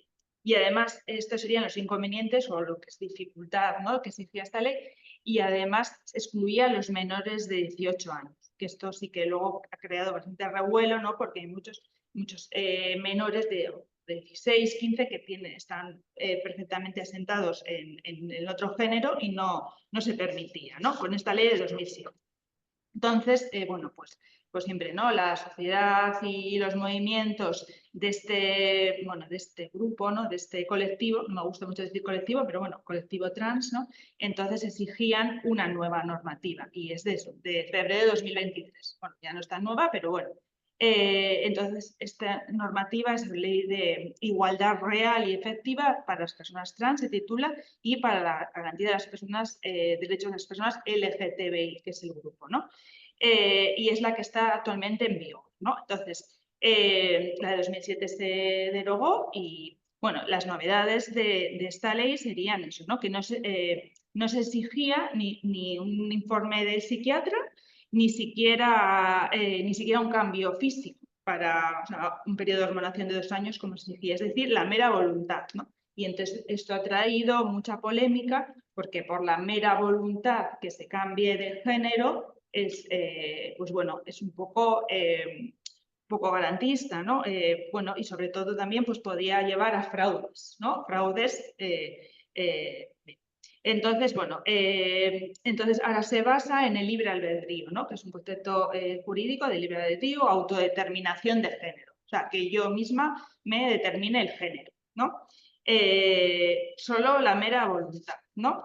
Y además, estos serían los inconvenientes o lo que es dificultad, ¿no?, que exigía esta ley, y además excluía a los menores de 18 años, que esto sí que luego ha creado bastante revuelo, ¿no?, porque hay muchos menores de 16, 15 que están perfectamente asentados en el otro género y no se permitía, ¿no?, con esta ley de 2007. Entonces, bueno, pues siempre, ¿no?, la sociedad y los movimientos de este grupo, ¿no?, de este colectivo, no me gusta mucho decir colectivo, pero bueno, colectivo trans, ¿no?, entonces exigían una nueva normativa, y es de febrero de 2023. Bueno, ya no es tan nueva, pero bueno. Entonces, esta normativa es la Ley de Igualdad Real y Efectiva para las personas trans, se titula, y para la garantía de las personas, derechos de las personas LGTBI, que es el grupo, ¿no? Y es la que está actualmente en vigor, ¿no? Entonces, la de 2007 se derogó y, bueno, las novedades de esta ley serían eso, ¿no?, que no se exigía ni un informe del psiquiatra, ni siquiera un cambio físico para un periodo de hormonación de 2 años, como se decía, es decir, la mera voluntad, ¿no? Y entonces esto ha traído mucha polémica, porque por la mera voluntad que se cambie de género pues bueno, es un poco garantista, ¿no? Bueno, y sobre todo también pues podía llevar a fraudes, ¿no? Fraudes. Entonces, bueno, entonces ahora se basa en el libre albedrío, ¿no?, que es un concepto jurídico de libre albedrío, autodeterminación de género. O sea, que yo misma me determine el género, ¿no? Solo la mera voluntad, ¿no?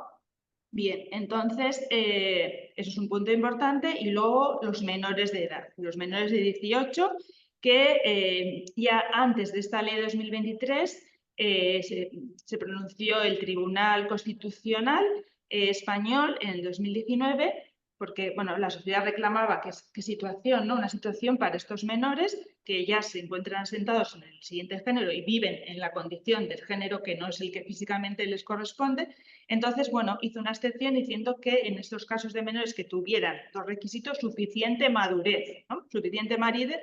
Bien, entonces eso es un punto importante. Y luego los menores de edad, los menores de 18, que ya antes de esta ley de 2023 se pronunció el Tribunal Constitucional español en el 2019, porque bueno, la sociedad reclamaba qué situación, ¿no?, una situación para estos menores que ya se encuentran asentados en el siguiente género y viven en la condición del género que no es el que físicamente les corresponde. Entonces, bueno, hizo una excepción diciendo que en estos casos de menores que tuvieran 2 requisitos: suficiente madurez, ¿no?, suficiente madurez,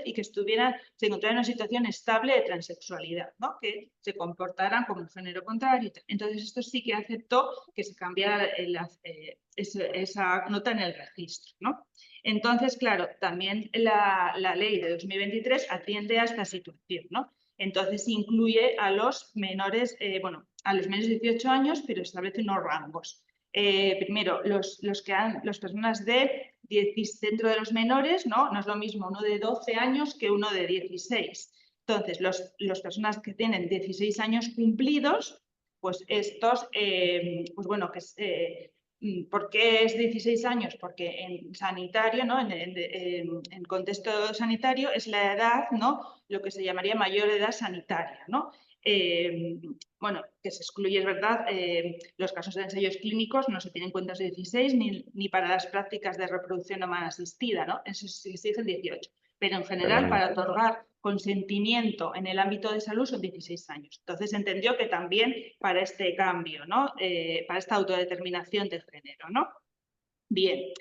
y que se encontraran en una situación estable de transexualidad, ¿no?, que se comportaran como un género contrario. Entonces, esto sí que aceptó que se cambiara esa nota en el registro, ¿no? Entonces, claro, también la ley de 2023 atiende a esta situación, ¿no? Entonces incluye a los menores, a los menores de 18 años, pero establece unos rangos. Primero, las personas dentro de los menores, ¿no? No es lo mismo uno de 12 años que uno de 16. Entonces, las personas que tienen 16 años cumplidos, pues estos, pues bueno, ¿por qué es 16 años? Porque en sanitario, ¿no?, en contexto sanitario, es la edad, ¿no?, lo que se llamaría mayor edad sanitaria, ¿no? Bueno, que se excluye, es verdad, los casos de ensayos clínicos no se tienen en cuenta de 16, ni para las prácticas de reproducción humana asistida, ¿no? Eso sí se dice 18. Pero en general, para otorgar consentimiento en el ámbito de salud son 16 años. Entonces entendió que también para este cambio, ¿no?, para esta autodeterminación de género, ¿no? Bien,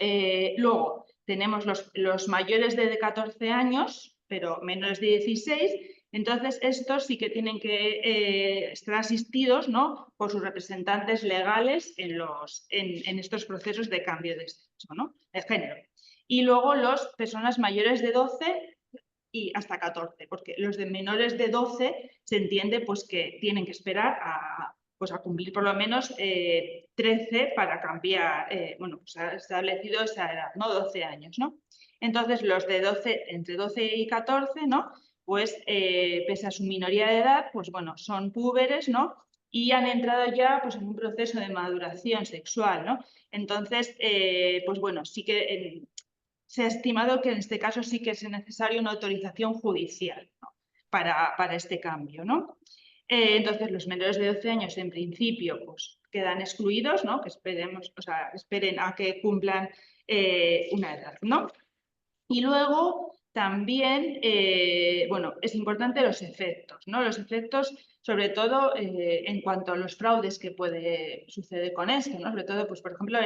luego tenemos los mayores de 14 años, pero menores de 16. Entonces, estos sí que tienen que estar asistidos, ¿no?, por sus representantes legales en estos procesos de cambio de sexo, ¿no?, de género. Y luego las personas mayores de 12 y hasta 14, porque los de menores de 12 se entiende pues que tienen que esperar pues a cumplir por lo menos 13 para cambiar, bueno, pues ha establecido esa edad, ¿no? 12 años, ¿no? Entonces los de 12, entre 12 y 14, ¿no? Pues pese a su minoría de edad, pues bueno, son púberes, ¿no? Y han entrado ya pues en un proceso de maduración sexual, ¿no? Entonces, pues bueno, sí que se ha estimado que en este caso sí que es necesaria una autorización judicial, ¿no? para este cambio, ¿no? Entonces, los menores de 12 años, en principio, pues quedan excluidos, ¿no? Que esperemos, o sea, esperen a que cumplan una edad, ¿no? Y luego también, bueno, es importante los efectos, ¿no? Los efectos, sobre todo en cuanto a los fraudes que puede suceder con esto, ¿no? Sobre todo, pues, por ejemplo,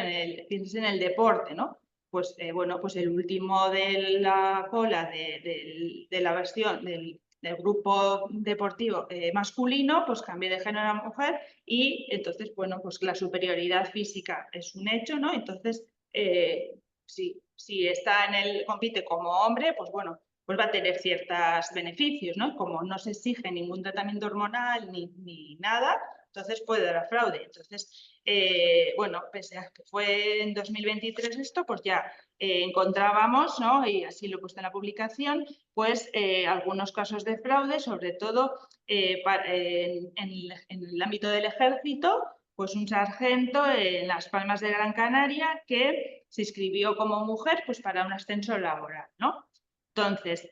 pienses en el deporte, ¿no? Pues, bueno, pues el último de la cola de la versión del grupo deportivo masculino, pues cambie de género a mujer y entonces, bueno, pues la superioridad física es un hecho, ¿no? Entonces, si está compite como hombre, pues bueno, pues va a tener ciertos beneficios, ¿no? Como no se exige ningún tratamiento hormonal ni nada, entonces puede dar a fraude. Entonces, bueno, pese a que fue en 2023 esto, pues ya encontrábamos, ¿no? Y así lo he puesto en la publicación, pues algunos casos de fraude, sobre todo en el ámbito del ejército, pues un sargento en Las Palmas de Gran Canaria que se inscribió como mujer pues para un ascenso laboral, ¿no? Entonces,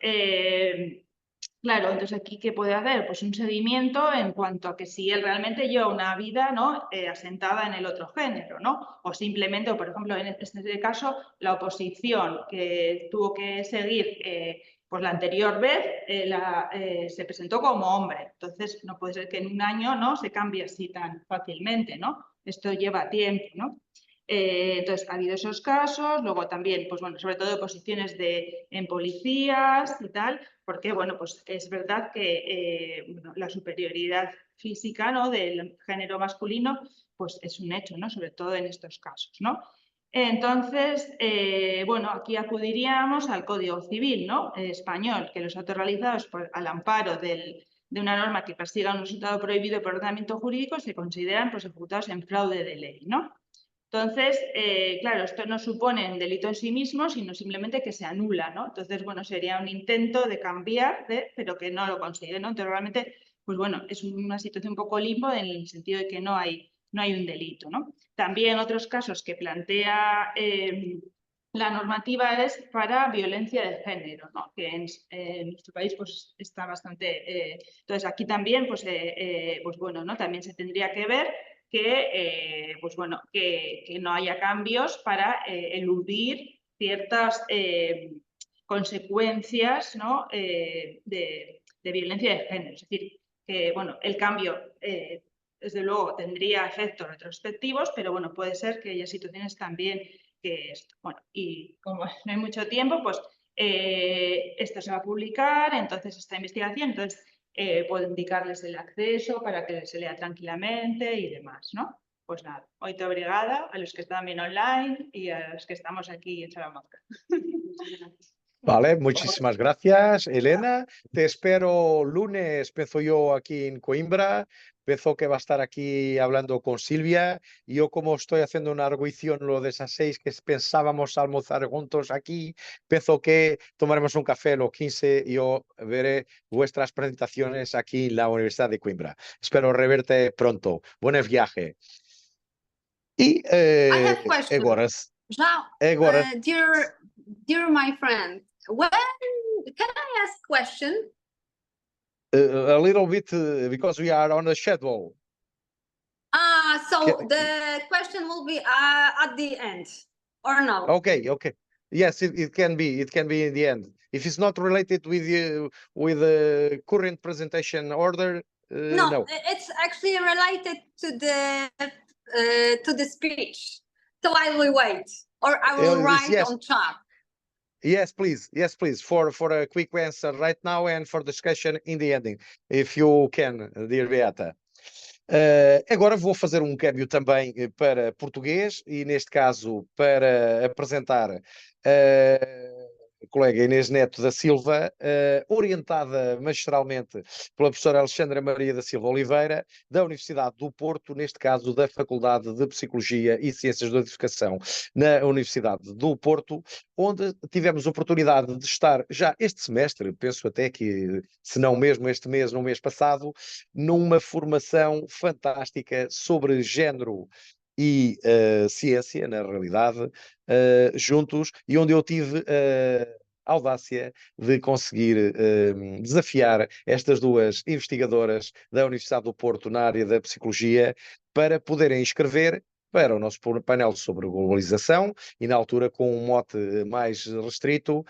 claro, entonces aquí ¿qué puede hacer? Pues un seguimiento en cuanto a que si él realmente lleva una vida, ¿no? Asentada en el otro género, ¿no? O simplemente, o por ejemplo, en este caso, la oposición que tuvo que seguir pues la anterior vez se presentó como hombre. Entonces, no puede ser que en un año, ¿no? Se cambie así tan fácilmente, ¿no? Esto lleva tiempo, ¿no? Entonces, ha habido esos casos, luego también, pues bueno, sobre todo posiciones en policías y tal, porque, bueno, pues es verdad que bueno, la superioridad física, ¿no? Del género masculino, pues es un hecho, ¿no? Sobre todo en estos casos, ¿no? Entonces, bueno, aquí acudiríamos al Código Civil, ¿no? Español, que los actos realizados al amparo de una norma que persiga un resultado prohibido por ordenamiento jurídico se consideran pues, ejecutados en fraude de ley, ¿no? Entonces, claro, esto no supone un delito en sí mismo, sino simplemente que se anula, ¿no? Entonces, bueno, sería un intento de cambiar, pero que no lo consigue, ¿no? Entonces, realmente, pues bueno, es una situación un poco limbo en el sentido de que no hay un delito, ¿no? También otros casos que plantea la normativa es para violencia de género, ¿no? Que en nuestro país pues está bastante... entonces, aquí también, pues bueno, ¿no? También se tendría que ver que, pues bueno, que no haya cambios para eludir ciertas consecuencias, ¿no? de violencia de género. Es decir, que bueno, el cambio desde luego tendría efectos retrospectivos, pero bueno, puede ser que haya situaciones también que esto. Bueno, y como no hay mucho tiempo, pues esto se va a publicar, entonces esta investigación, entonces puedo indicarles el acceso para que se lea tranquilamente y demás, ¿no? Pues nada, moito obrigada a los que están bien online y a los que estamos aquí en Salamanca. Vale, muchísimas gracias, Elena. Te espero lunes, empiezo yo aquí en Coimbra, empiezo que va a estar aquí hablando con Silvia. Yo como estoy haciendo una arguición lo de esas 6 que pensábamos almorzar juntos aquí, empiezo que tomaremos un café los 15 y yo veré vuestras presentaciones aquí en la Universidad de Coimbra. Espero reverte pronto. Buen viaje. Y I have a question. agora, Dear my friend, when can I ask question? a little bit because we are on a schedule. So the question will be at the end, or no? Okay. Yes, it can be. It can be in the end. If it's not related with the current presentation order, no. It's actually related to the speech. So I will wait, or I will write yes. on chat. Yes, please. For a quick answer right now and for discussion in the ending, if you can, dear Beata. Agora vou fazer um câmbio também para português e neste caso para apresentar colega Inês Neto da Silva, orientada magistralmente pela professora Alexandra Maria da Silva Oliveira, da Universidade do Porto, neste caso da Faculdade de Psicologia e Ciências da Educação na Universidade do Porto, onde tivemos oportunidade de estar já este semestre, penso até que, se não mesmo este mês, no mês passado, numa formação fantástica sobre género e ciência, na realidade, juntos, e onde eu tive a audácia de conseguir desafiar estas duas investigadoras da Universidade do Porto na área da psicologia para poderem escrever para o nosso painel sobre globalização e na altura com um mote mais restrito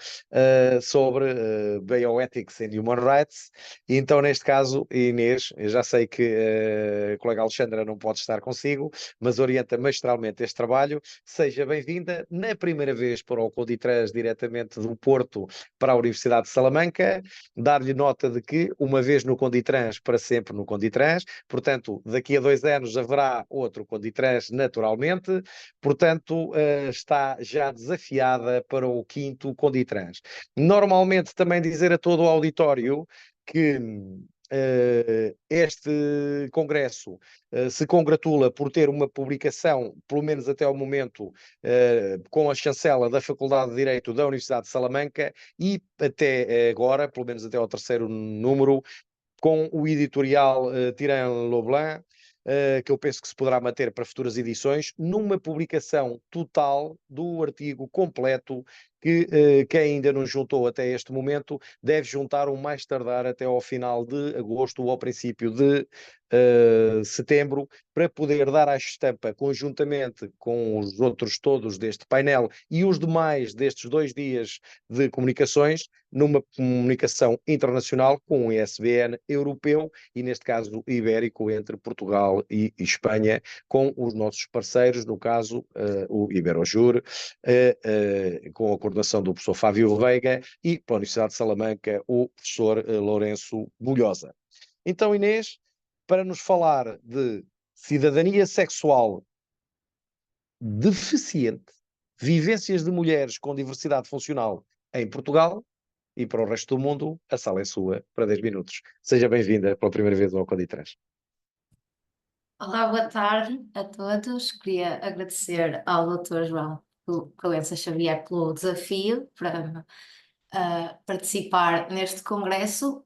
sobre Bioethics and Human Rights. E então, neste caso, Inês, eu já sei que a colega Alexandra não pode estar consigo, mas orienta magistralmente este trabalho. Seja bem-vinda, na primeira vez para o Conditrans, diretamente do Porto para a Universidade de Salamanca. Dar-lhe nota de que, uma vez no Conditrans, para sempre no Conditrans. Portanto, daqui a 2 anos haverá outro Conditrans, naturalmente. Portanto, está já desafiada para o 5º Conditrans. Normalmente, também dizer a todo o auditório que este congresso se congratula por ter uma publicação, pelo menos até ao momento, com a chancela da Faculdade de Direito da Universidade de Salamanca e até agora, pelo menos até ao 3º número, com o editorial Tirant Leblanc, que eu penso que se poderá manter para futuras edições, numa publicação total do artigo completo que quem ainda não juntou até este momento deve juntar o mais tardar até ao final de agosto ou ao princípio de setembro, para poder dar à estampa, conjuntamente com os outros todos deste painel e os demais destes 2 dias de comunicações, numa comunicação internacional com um ISBN europeu e, neste caso, ibérico, entre Portugal e Espanha, com os nossos parceiros, no caso, o Iberojur, com a coordenação do professor Fábio Veiga e, para a Universidade de Salamanca, o professor Lourenço Bulhosa. Então, Inês, para nos falar de cidadania sexual deficiente, vivências de mulheres com diversidade funcional em Portugal e para o resto do mundo, a sala é sua para 10 minutos. Seja bem-vinda pela primeira vez ao Conditrans. Olá, boa tarde a todos. Queria agradecer ao Dr. João Proença Xavier pelo desafio para participar neste congresso.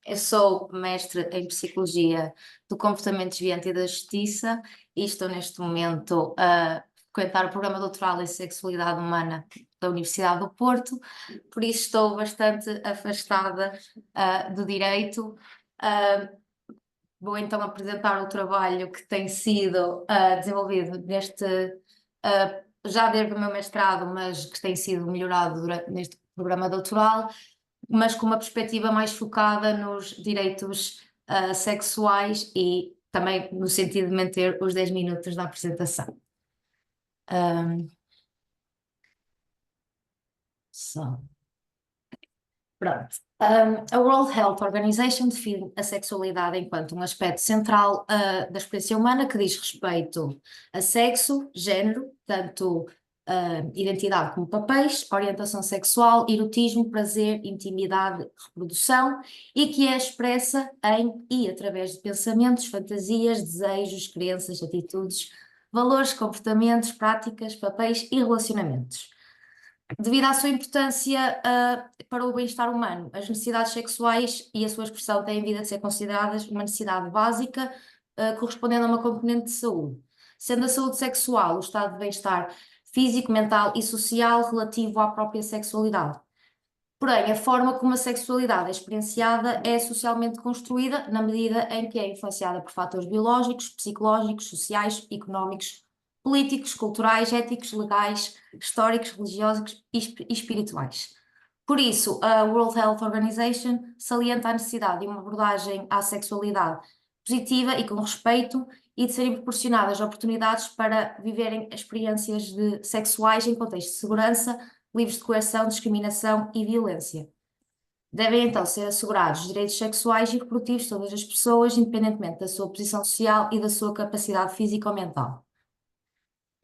Eu sou mestre em Psicologia do Comportamento Desviante e da Justiça e estou neste momento a frequentar o programa doutoral em Sexualidade Humana da Universidade do Porto, por isso estou bastante afastada do direito. Vou então apresentar o trabalho que tem sido desenvolvido já desde o meu mestrado, mas que tem sido melhorado neste programa doutoral, mas com uma perspectiva mais focada nos direitos sexuais e também no sentido de manter os 10 minutos da apresentação. Pronto. A World Health Organization define a sexualidade enquanto um aspecto central da experiência humana que diz respeito a sexo, género, tanto identidade como papéis, orientação sexual, erotismo, prazer, intimidade, reprodução, e que é expressa em e através de pensamentos, fantasias, desejos, crenças, atitudes, valores, comportamentos, práticas, papéis e relacionamentos. Devido à sua importância para o bem-estar humano, as necessidades sexuais e a sua expressão têm vindo a ser consideradas uma necessidade básica, correspondendo a uma componente de saúde. Sendo a saúde sexual o estado de bem-estar físico, mental e social relativo à própria sexualidade. Porém, a forma como a sexualidade é experienciada é socialmente construída na medida em que é influenciada por fatores biológicos, psicológicos, sociais, económicos, políticos, culturais, éticos, legais, históricos, religiosos e espirituais. Por isso, a World Health Organization salienta a necessidade de uma abordagem à sexualidade positiva e com respeito e de serem proporcionadas oportunidades para viverem experiências sexuais em contexto de segurança, livres de coerção, discriminação e violência. Devem então ser assegurados os direitos sexuais e reprodutivos de todas as pessoas, independentemente da sua posição social e da sua capacidade física ou mental.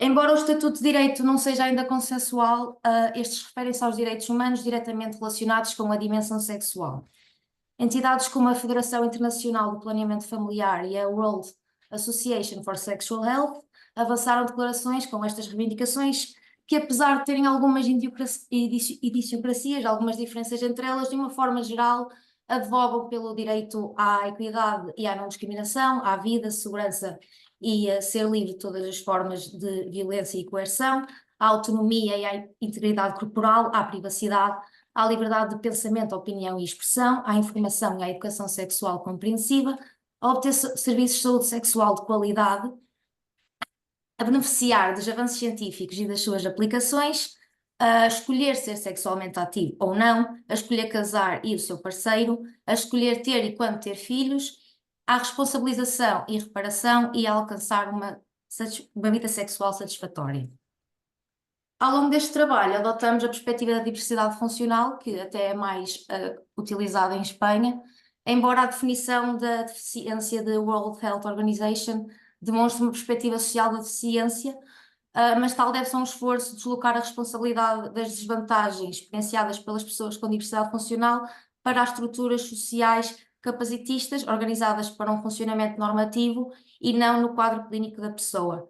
Embora o Estatuto de Direito não seja ainda consensual, estes referem-se aos direitos humanos diretamente relacionados com a dimensão sexual. Entidades como a Federação Internacional do Planeamento Familiar e a World Association for Sexual Health avançaram declarações com estas reivindicações que, apesar de terem algumas idiosincrasias, algumas diferenças entre elas, de uma forma geral, advogam pelo direito à equidade e à não discriminação, à vida, segurança e a ser livre de todas as formas de violência e coerção, à autonomia e à integridade corporal, à privacidade, à liberdade de pensamento, opinião e expressão, à informação e à educação sexual compreensiva, a obter serviços de saúde sexual de qualidade, a beneficiar dos avanços científicos e das suas aplicações, a escolher ser sexualmente ativo ou não, a escolher casar e o seu parceiro, a escolher ter e quando ter filhos, à responsabilização e reparação e a alcançar uma vida sexual satisfatória. Ao longo deste trabalho, adotamos a perspectiva da diversidade funcional, que até é mais utilizada em Espanha, embora a definição da deficiência da World Health Organization demonstre uma perspectiva social da deficiência, mas tal deve ser um esforço de deslocar a responsabilidade das desvantagens experienciadas pelas pessoas com diversidade funcional para as estruturas sociais capacitistas organizadas para um funcionamento normativo e não no quadro clínico da pessoa.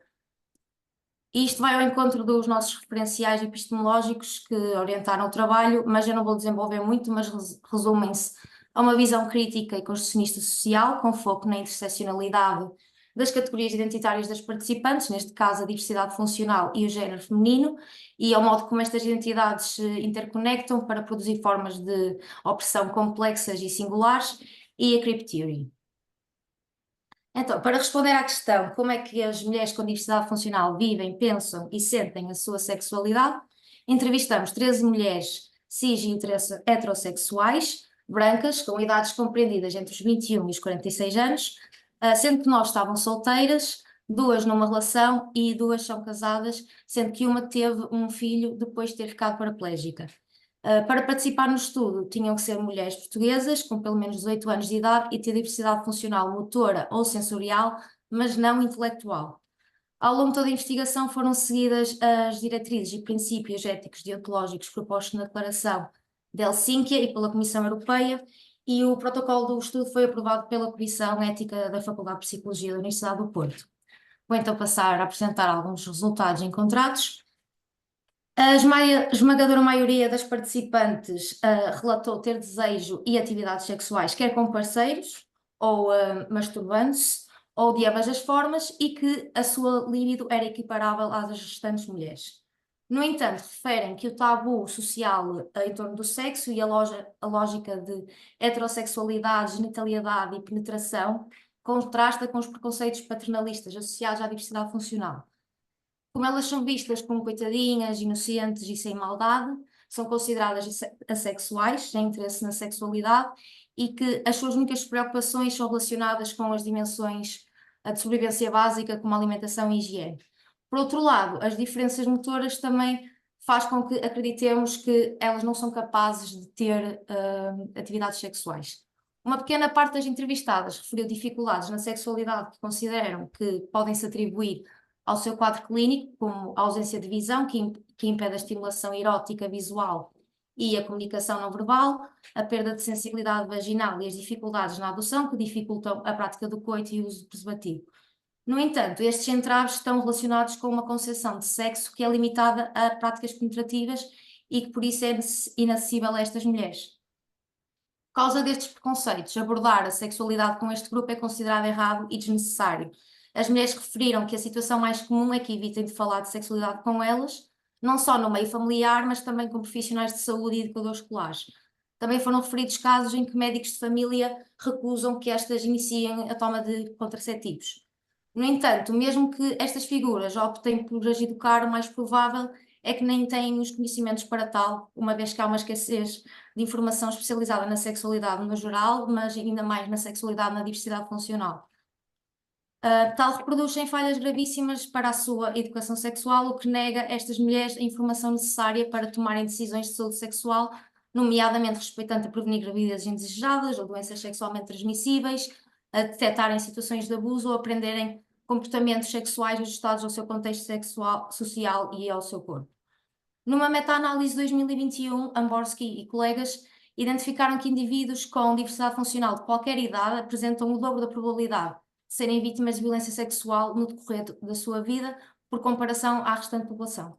E isto vai ao encontro dos nossos referenciais epistemológicos que orientaram o trabalho, mas eu não vou desenvolver muito, mas resumem-se a uma visão crítica e construcionista social, com foco na interseccionalidade das categorias identitárias das participantes, neste caso a diversidade funcional e o género feminino, e ao modo como estas identidades se interconectam para produzir formas de opressão complexas e singulares, e a Crip Theory. Então, para responder à questão como é que as mulheres com diversidade funcional vivem, pensam e sentem a sua sexualidade, entrevistamos 13 mulheres cis e heterossexuais, brancas, com idades compreendidas entre os 21 e os 46 anos, sendo que 9 estavam solteiras, 2 numa relação e 2 são casadas, sendo que uma teve um filho depois de ter ficado paraplégica. Para participar no estudo tinham que ser mulheres portuguesas com pelo menos 18 anos de idade e ter diversidade funcional motora ou sensorial, mas não intelectual. Ao longo de toda a investigação foram seguidas as diretrizes e princípios éticos deontológicos propostos na Declaração de Helsínquia e pela Comissão Europeia, e o protocolo do estudo foi aprovado pela Comissão Ética da Faculdade de Psicologia da Universidade do Porto. Vou então passar a apresentar alguns resultados encontrados. A esmagadora maioria das participantes relatou ter desejo e atividades sexuais, quer com parceiros, ou masturbando-se, ou de ambas as formas, e que a sua libido era equiparável às das restantes mulheres. No entanto, referem que o tabu social em torno do sexo e a lógica de heterossexualidade, genitalidade e penetração contrasta com os preconceitos paternalistas associados à diversidade funcional. Como elas são vistas como coitadinhas, inocentes e sem maldade, são consideradas assexuais, sem interesse na sexualidade, e que as suas únicas preocupações são relacionadas com as dimensões de sobrevivência básica, como alimentação e higiene. Por outro lado, as diferenças motoras também faz com que acreditemos que elas não são capazes de ter atividades sexuais. Uma pequena parte das entrevistadas referiu dificuldades na sexualidade que consideram que podem se atribuir ao seu quadro clínico, como a ausência de visão, que impede a estimulação erótica visual e a comunicação não verbal, a perda de sensibilidade vaginal e as dificuldades na adoção, que dificultam a prática do coito e o uso do preservativo. No entanto, estes entraves estão relacionados com uma concepção de sexo que é limitada a práticas penetrativas e que por isso é inacessível a estas mulheres. Por causa destes preconceitos, abordar a sexualidade com este grupo é considerado errado e desnecessário. As mulheres referiram que a situação mais comum é que evitem de falar de sexualidade com elas, não só no meio familiar, mas também com profissionais de saúde e educadores escolares. Também foram referidos casos em que médicos de família recusam que estas iniciem a toma de contraceptivos. No entanto, mesmo que estas figuras optem por as educar, o mais provável é que nem têm os conhecimentos para tal, uma vez que há uma escassez de informação especializada na sexualidade no geral, mas ainda mais na sexualidade na diversidade funcional. Tal reproduzem falhas gravíssimas para a sua educação sexual, o que nega a estas mulheres a informação necessária para tomarem decisões de saúde sexual, nomeadamente respeitando a prevenir gravidezes indesejadas ou doenças sexualmente transmissíveis, a detectarem situações de abuso ou aprenderem comportamentos sexuais ajustados ao seu contexto sexual, social e ao seu corpo. Numa meta-análise de 2021, Amborsky e colegas identificaram que indivíduos com diversidade funcional de qualquer idade apresentam o dobro da probabilidade de serem vítimas de violência sexual no decorrer da sua vida, por comparação à restante população.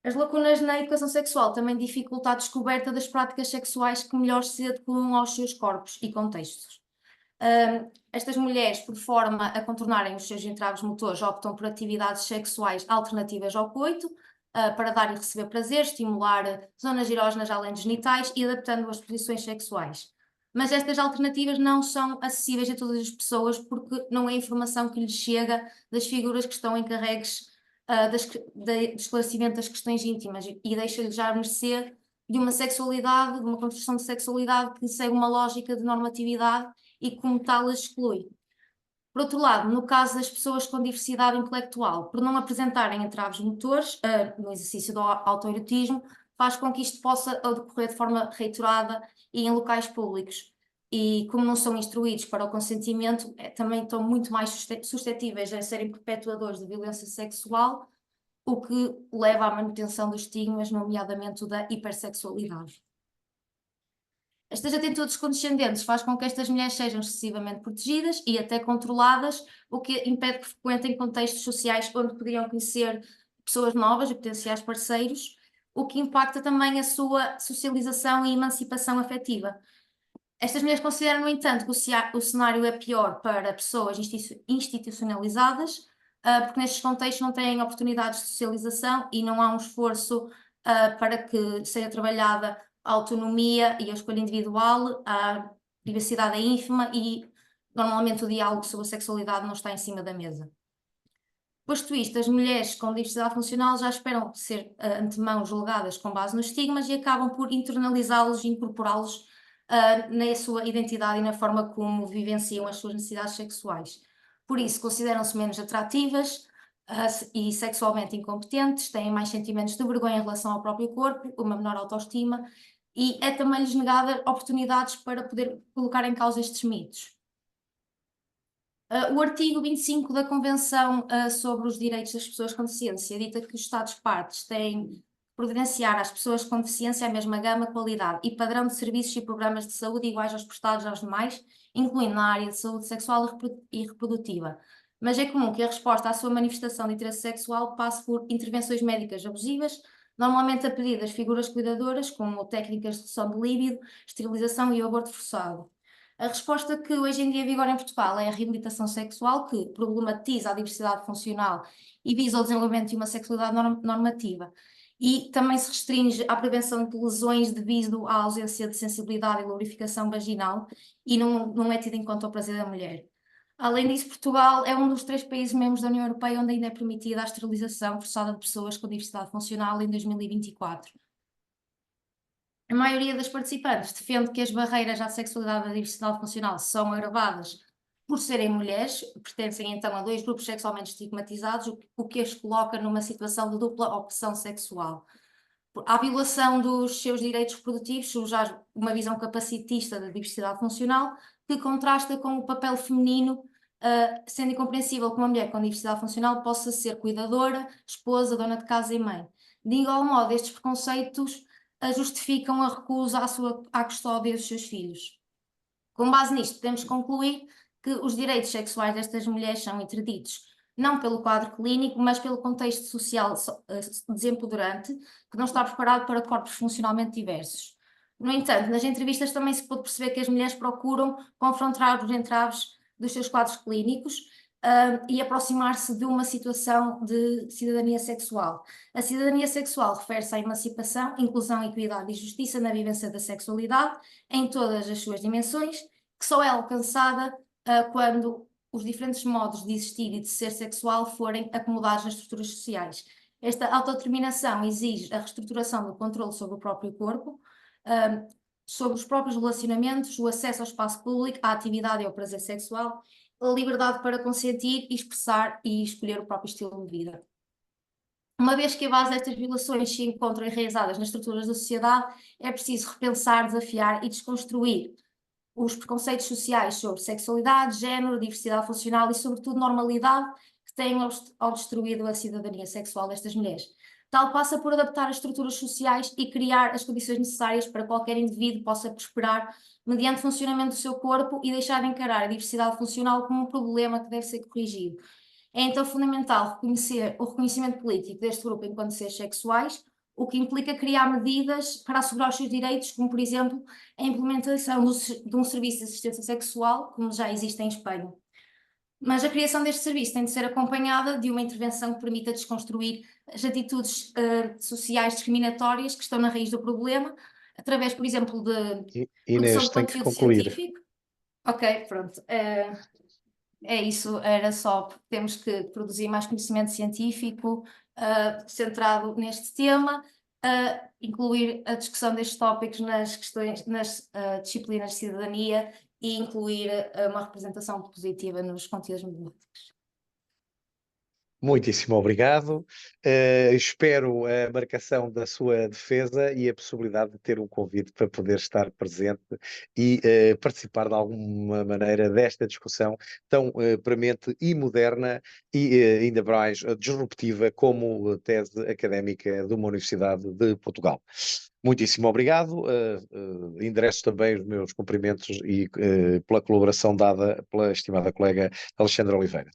As lacunas na educação sexual também dificultam a descoberta das práticas sexuais que melhor se adequam aos seus corpos e contextos. Estas mulheres, por forma a contornarem os seus entraves motores, optam por atividades sexuais alternativas ao coito, para dar e receber prazer, estimular zonas erógenas além dos genitais e adaptando as posições sexuais. Mas estas alternativas não são acessíveis a todas as pessoas porque não é informação que lhes chega das figuras que estão encarregues do esclarecimento das questões íntimas e deixa-lhes já à mercê de uma sexualidade, de uma construção de sexualidade que segue uma lógica de normatividade e como tal as exclui. Por outro lado, no caso das pessoas com diversidade intelectual, por não apresentarem entraves motores no exercício do autoerotismo, faz com que isto possa ocorrer de forma reiterada e em locais públicos. E como não são instruídos para o consentimento, também estão muito mais suscetíveis a serem perpetuadores de violência sexual, o que leva à manutenção dos estigmas, nomeadamente o da hipersexualidade. Estas atitudes condescendentes faz com que estas mulheres sejam excessivamente protegidas e até controladas, o que impede que frequentem contextos sociais onde poderiam conhecer pessoas novas e potenciais parceiros, o que impacta também a sua socialização e emancipação afetiva. Estas mulheres consideram, no entanto, que o cenário é pior para pessoas institucionalizadas, porque nestes contextos não têm oportunidades de socialização e não há um esforço para que seja trabalhada a autonomia e a escolha individual, a privacidade é ínfima e normalmente o diálogo sobre a sexualidade não está em cima da mesa. Posto isto, as mulheres com diversidade funcional já esperam ser antemão julgadas com base nos estigmas e acabam por internalizá-los e incorporá-los na sua identidade e na forma como vivenciam as suas necessidades sexuais. Por isso, consideram-se menos atrativas e sexualmente incompetentes, têm mais sentimentos de vergonha em relação ao próprio corpo, uma menor autoestima, e é também lhes negada oportunidades para poder colocar em causa estes mitos. O artigo 25 da Convenção sobre os Direitos das Pessoas com Deficiência dita que os Estados-partes têm que providenciar às pessoas com deficiência a mesma gama, qualidade e padrão de serviços e programas de saúde iguais aos prestados aos demais, incluindo na área de saúde sexual e reprodutiva. Mas é comum que a resposta à sua manifestação de interesse sexual passe por intervenções médicas abusivas, normalmente a pedido das figuras cuidadoras, como técnicas de redução de líbido, esterilização e aborto forçado. A resposta que hoje em dia vigora em Portugal é a reabilitação sexual, que problematiza a diversidade funcional e visa o desenvolvimento de uma sexualidade normativa. E também se restringe à prevenção de lesões devido à ausência de sensibilidade e lubrificação vaginal e não é tido em conta o prazer da mulher. Além disso, Portugal é um dos 3 países membros da União Europeia onde ainda é permitida a esterilização forçada de pessoas com diversidade funcional em 2024. A maioria das participantes defende que as barreiras à sexualidade e à diversidade funcional são agravadas por serem mulheres, pertencem então a 2 grupos sexualmente estigmatizados, o que as coloca numa situação de dupla opressão sexual. A violação dos seus direitos reprodutivos surge uma visão capacitista da diversidade funcional que contrasta com o papel feminino, sendo incompreensível que uma mulher com diversidade funcional possa ser cuidadora, esposa, dona de casa e mãe. De igual modo, estes preconceitos justificam a recusa à custódia dos seus filhos. Com base nisto, podemos concluir que os direitos sexuais destas mulheres são interditos, não pelo quadro clínico, mas pelo contexto social desempoderante, que não está preparado para corpos funcionalmente diversos. No entanto, nas entrevistas também se pode perceber que as mulheres procuram confrontar os entraves dos seus quadros clínicos e aproximar-se de uma situação de cidadania sexual. A cidadania sexual refere-se à emancipação, inclusão, equidade e justiça na vivência da sexualidade em todas as suas dimensões, que só é alcançada quando os diferentes modos de existir e de ser sexual forem acomodados nas estruturas sociais. Esta autodeterminação exige a reestruturação do controle sobre o próprio corpo, sobre os próprios relacionamentos, o acesso ao espaço público, à atividade e ao prazer sexual, a liberdade para consentir, expressar e escolher o próprio estilo de vida. Uma vez que a base destas violações se encontram enraizadas nas estruturas da sociedade, é preciso repensar, desafiar e desconstruir os preconceitos sociais sobre sexualidade, género, diversidade funcional e, sobretudo, normalidade que têm obstruído a cidadania sexual destas mulheres. Tal passa por adaptar as estruturas sociais e criar as condições necessárias para qualquer indivíduo possa prosperar mediante o funcionamento do seu corpo e deixar de encarar a diversidade funcional como um problema que deve ser corrigido. É então fundamental reconhecer o reconhecimento político deste grupo enquanto seres sexuais, o que implica criar medidas para assegurar os seus direitos, como, por exemplo, a implementação de um serviço de assistência sexual, como já existe em Espanha. Mas a criação deste serviço tem de ser acompanhada de uma intervenção que permita desconstruir as atitudes sociais discriminatórias que estão na raiz do problema, através, por exemplo, de produção Inês, de tem que conteúdo concluir. científico. Ok, pronto. É isso, era só porque temos que produzir mais conhecimento científico centrado neste tema, incluir a discussão destes tópicos nas disciplinas de cidadania e incluir uma representação positiva nos conteúdos matemáticos. Muitíssimo obrigado. Espero a marcação da sua defesa e a possibilidade de ter um convite para poder estar presente e participar de alguma maneira desta discussão tão premente e moderna e ainda mais disruptiva como tese académica de uma Universidade de Portugal. Muitíssimo obrigado. Endereço também os meus cumprimentos e pela colaboração dada pela estimada colega Alexandra Oliveira.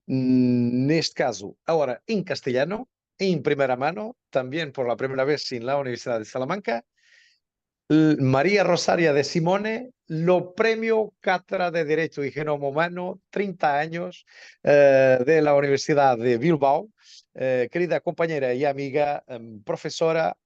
Neste caso, ahora en castellano, en primera mano, también por la primera vez en la Universidad de Salamanca, María Rosaria de Simone, lo premio Cátedra de Derecho y Genoma Humano, 30 años de la Universidad de Bilbao. Querida compañera y amiga, profesora,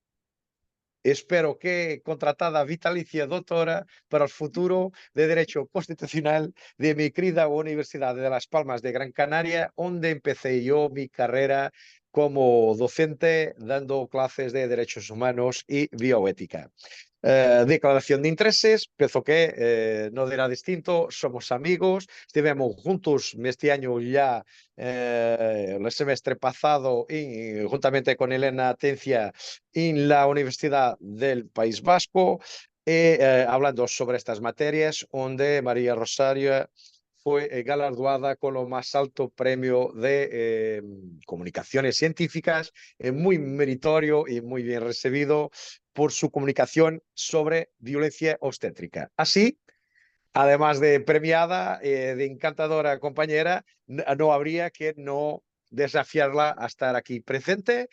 espero que contratada vitalicia doctora para el futuro de Derecho Constitucional de mi querida Universidad de Las Palmas de Gran Canaria, donde empecé yo mi carrera como docente dando clases de Derechos Humanos y Bioética. Declaración de intereses, penso que no dirá distinto, somos amigos, estivemos juntos este año ya el semestre pasado y juntamente con Elena Atencia en la Universidad del País Vasco, hablando sobre estas materias, donde María Rosario fue galardoada con lo más alto premio de comunicaciones científicas, muy meritorio y muy bien recibido por su comunicación sobre violencia obstétrica. Así, además de premiada, de encantadora compañera, no habría que no desafiarla a estar aquí presente.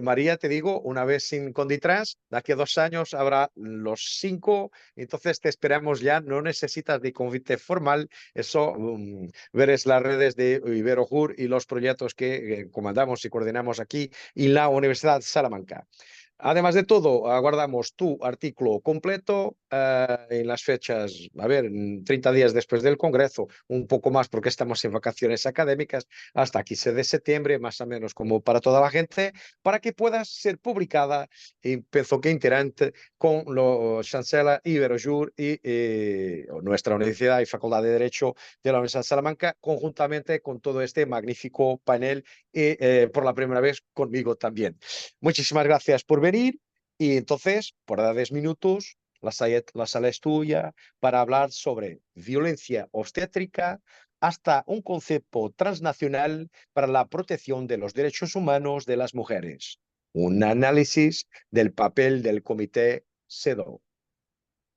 María, te digo, una vez sin Conditrans, de aquí a 2 años habrá los 5, entonces te esperamos ya, no necesitas de convite formal, eso veres las redes de Iberojur y los proyectos que comandamos y coordinamos aquí en la Universidad de Salamanca. Además de todo, aguardamos tu artículo completo en las fechas, a ver, 30 días después del Congreso, un poco más porque estamos en vacaciones académicas, hasta 15 de septiembre, más o menos como para toda la gente, para que pueda ser publicada y penso que integrante con los chancela Iberojur y nuestra Universidad y Facultad de Derecho de la Universidad de Salamanca, conjuntamente con todo este magnífico panel y por la primera vez conmigo también. Muchísimas gracias por venir y entonces, por dar 10 minutos, la sala es tuya para hablar sobre violencia obstétrica hasta un concepto transnacional para la protección de los derechos humanos de las mujeres. Un análisis del papel del Comité CEDAW.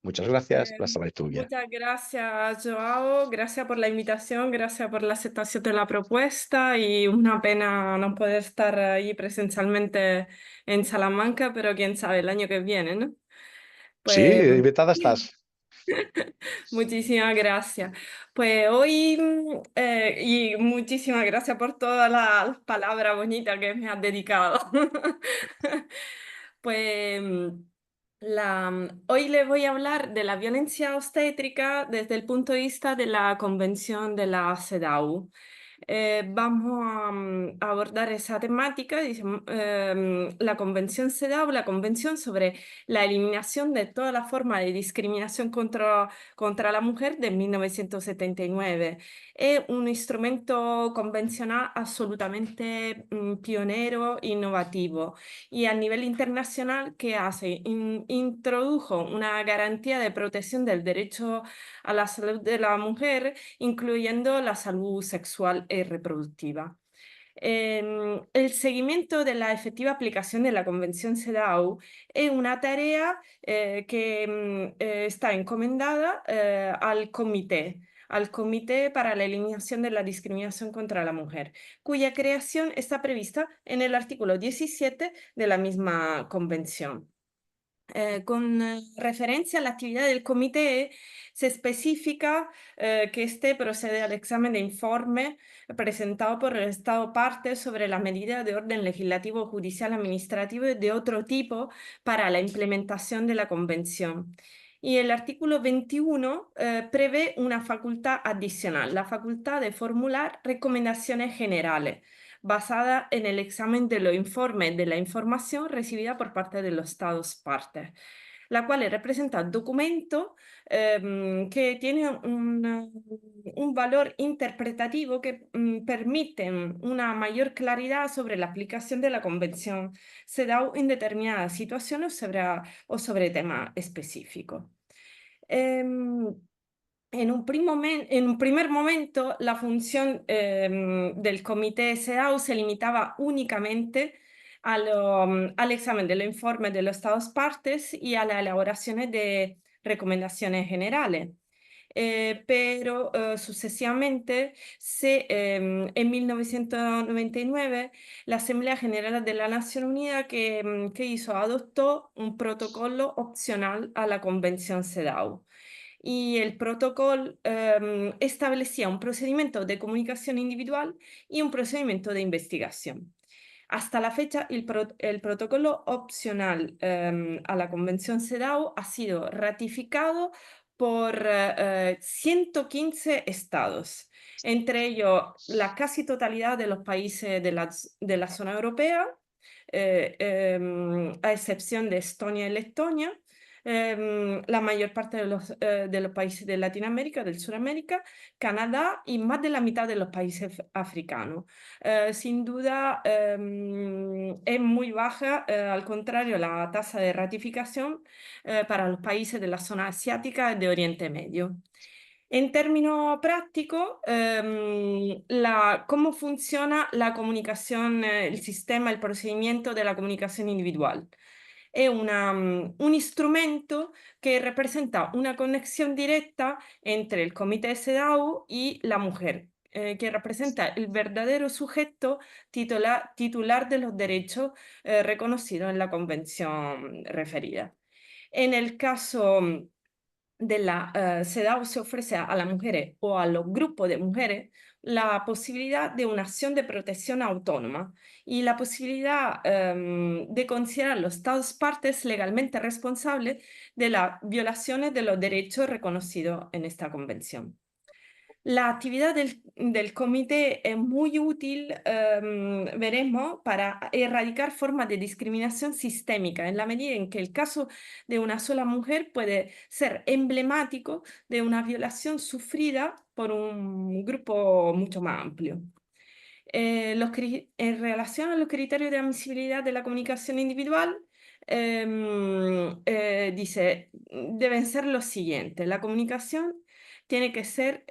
Muchas gracias, la sala es tuya. Muchas gracias, Joao. Gracias por la invitación, gracias por la aceptación de la propuesta y una pena no poder estar ahí presencialmente en Salamanca, pero quién sabe, el año que viene, ¿no? Sí, Pues invitada estás. muchísimas gracias. Pues hoy, y muchísimas gracias por todas las palabras bonitas que me has dedicado. Pues hoy les voy a hablar de la violencia obstétrica desde el punto de vista de la Convención de la CEDAW. Vamos a abordar esa temática, dice, la Convención CEDAW, la Convención sobre la eliminación de toda la forma de discriminación contra la mujer de 1979. Es un instrumento convencional absolutamente pionero, innovativo, y a nivel internacional, ¿qué hace? Introdujo una garantía de protección del derecho a la salud de la mujer, incluyendo la salud sexual y reproductiva. El seguimiento de la efectiva aplicación de la Convención CEDAW es una tarea que está encomendada al Comité para la Eliminación de la Discriminación contra la Mujer, cuya creación está prevista en el artículo 17 de la misma convención. Con referencia a la actividad del comité, se especifica que este procede al examen de informe presentado por el Estado parte sobre la medida de orden legislativo, judicial, administrativo y de otro tipo para la implementación de la Convención. Y el artículo 21 prevé una facultad adicional, la facultad de formular recomendaciones generales basada en el examen de los informes de la información recibida por parte de los Estados partes, la cual representa un documento que tiene un valor interpretativo que permite una mayor claridad sobre la aplicación de la Convención CEDAW en determinadas situaciones o sobre temas específicos. En un primer momento, la función del comité CEDAW se limitaba únicamente al examen de los informes de los Estados partes y a la elaboración de recomendaciones generales. Pero sucesivamente, en 1999, la Asamblea General de la Nación Unida que hizo, adoptó un protocolo opcional a la Convención CEDAW. Y el protocolo establecía un procedimiento de comunicación individual y un procedimiento de investigación. Hasta la fecha, el protocolo opcional a la Convención CEDAW ha sido ratificado por 115 estados, entre ellos la casi totalidad de los países de la zona europea, a excepción de Estonia y Letonia, la mayor parte de los países de Latinoamérica, del Suramérica, Canadá y más de la mitad de los países africanos. Sin duda es muy baja, al contrario, la tasa de ratificación para los países de la zona asiática y de Oriente Medio. En términos prácticos, ¿cómo funciona la comunicación, el sistema, el procedimiento de la comunicación individual? Es un instrumento que representa una conexión directa entre el comité CEDAW y la mujer, que representa el verdadero sujeto titular de los derechos reconocidos en la convención referida. En el caso de la CEDAW se ofrece a las mujeres o a los grupos de mujeres la posibilidad de una acción de protección autónoma y la posibilidad de considerar los Estados partes legalmente responsables de las violaciones de los derechos reconocidos en esta convención. La actividad del comité es muy útil, veremos, para erradicar formas de discriminación sistémica, en la medida en que el caso de una sola mujer puede ser emblemático de una violación sufrida por un grupo mucho más amplio. En relación a los criterios de admisibilidad de la comunicación individual, dice, deben ser los siguientes. La comunicación tiene que ser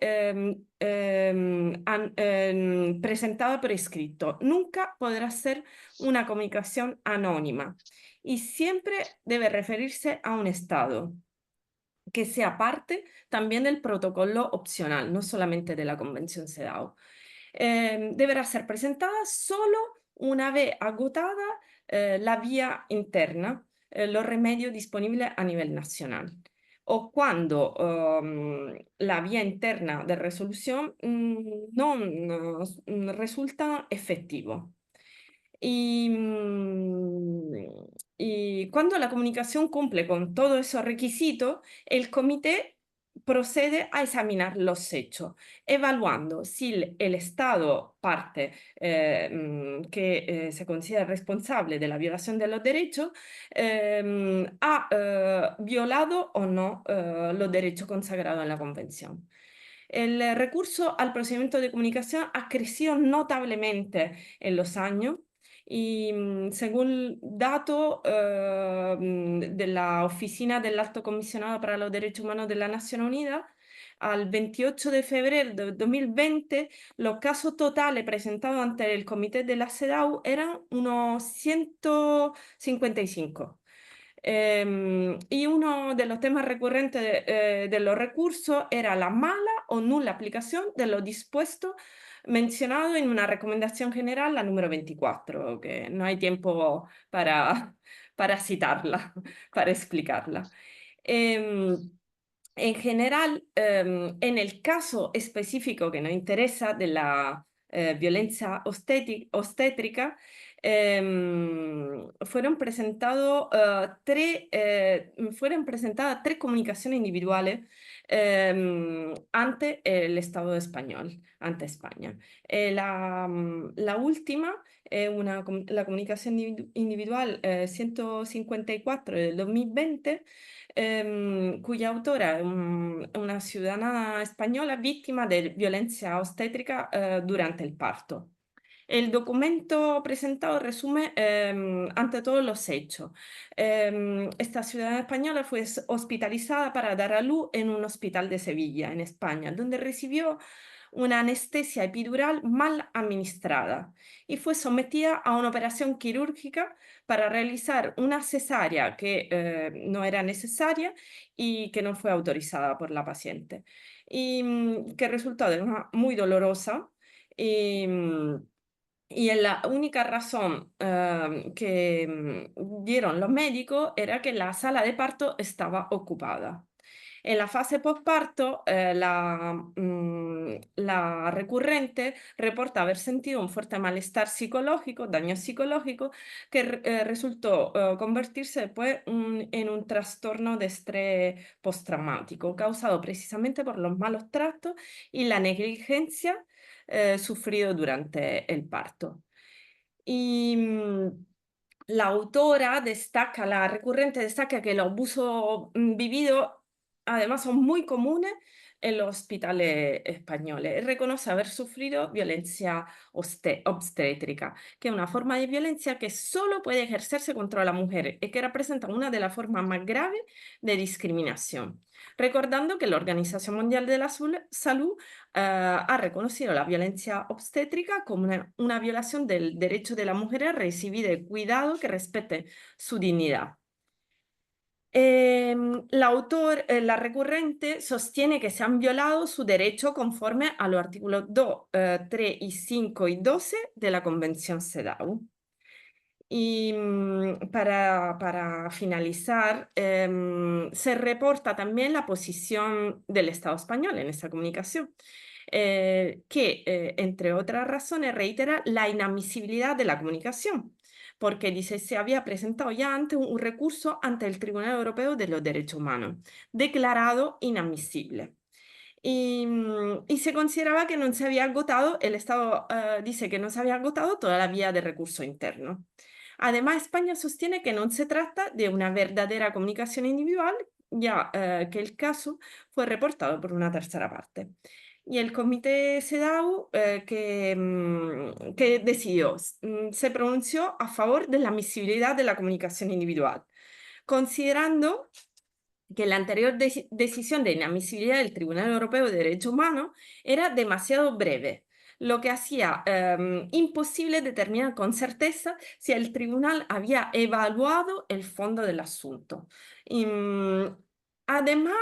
presentada por escrito. Nunca podrá ser una comunicación anónima y siempre debe referirse a un estado que sea parte también del protocolo opcional, no solamente de la Convención CEDAW. Deberá ser presentada solo una vez agotada la vía interna, los remedios disponibles a nivel nacional, o cuando la vía interna de resolución no resulta efectivo. Y cuando la comunicación cumple con todos esos requisitos, el comité procede a examinar los hechos, evaluando si el Estado parte que se considera responsable de la violación de los derechos ha violado o no los derechos consagrados en la Convención. El recurso al procedimiento de comunicación ha crecido notablemente en los años y según datos de la Oficina del Alto Comisionado para los Derechos Humanos de la Nación Unida, al 28 de febrero de 2020, los casos totales presentados ante el Comité de la CEDAW eran unos 155. Y uno de los temas recurrentes de los recursos era la mala o nula aplicación de lo dispuesto mencionado en una recomendación general, la número 24, que no hay tiempo para citarla, para explicarla. En general, en el caso específico que nos interesa de la violencia obstétrica, fueron presentadas tres comunicaciones individuales ante el Estado español, ante España. La última, la comunicación individual 154 del 2020, cuya autora es una ciudadana española víctima de violencia obstétrica durante el parto. El documento presentado resume ante todos los hechos. Esta ciudadana española fue hospitalizada para dar a luz en un hospital de Sevilla, en España, donde recibió una anestesia epidural mal administrada y fue sometida a una operación quirúrgica para realizar una cesárea que no era necesaria y que no fue autorizada por la paciente, y que resultó de una muy dolorosa. Y la única razón que dieron los médicos era que la sala de parto estaba ocupada. En la fase postparto, la recurrente reporta haber sentido un fuerte malestar psicológico, daño psicológico, que resultó convertirse después en un trastorno de estrés postraumático, causado precisamente por los malos tratos y la negligencia sufrido durante el parto. Y la autora destaca, la recurrente destaca que los abusos vividos además son muy comunes en los hospitales españoles. Reconoce haber sufrido violencia obstétrica, que es una forma de violencia que solo puede ejercerse contra la mujer y que representa una de las formas más graves de discriminación. Recordando que la Organización Mundial de la Salud ha reconocido la violencia obstétrica como una violación del derecho de la mujer a recibir cuidado que respete su dignidad. La recurrente sostiene que se han violado su derecho conforme a los artículos 2, 3 y 5 y 12 de la Convención CEDAW. Y para finalizar, se reporta también la posición del Estado español en esta comunicación, que, entre otras razones, reitera la inadmisibilidad de la comunicación, porque dice se había presentado ya antes un recurso ante el Tribunal Europeo de los Derechos Humanos, declarado inadmisible. Y se consideraba que no se había agotado, el Estado dice que no se había agotado toda la vía de recurso interno. Además, España sostiene que no se trata de una verdadera comunicación individual, ya que el caso fue reportado por una tercera parte. Y el comité CEDAW que decidió, se pronunció a favor de la admisibilidad de la comunicación individual, considerando que la anterior decisión de inadmisibilidad del Tribunal Europeo de Derechos Humanos era demasiado breve, lo que hacía imposible determinar con certeza si el tribunal había evaluado el fondo del asunto. Y, además,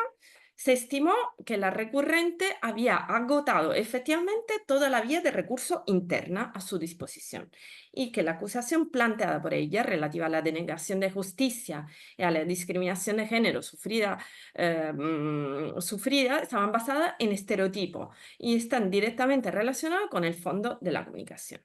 se estimó que la recurrente había agotado efectivamente toda la vía de recurso interna a su disposición y que la acusación planteada por ella relativa a la denegación de justicia y a la discriminación de género sufrida estaban basadas en estereotipos y están directamente relacionadas con el fondo de la comunicación.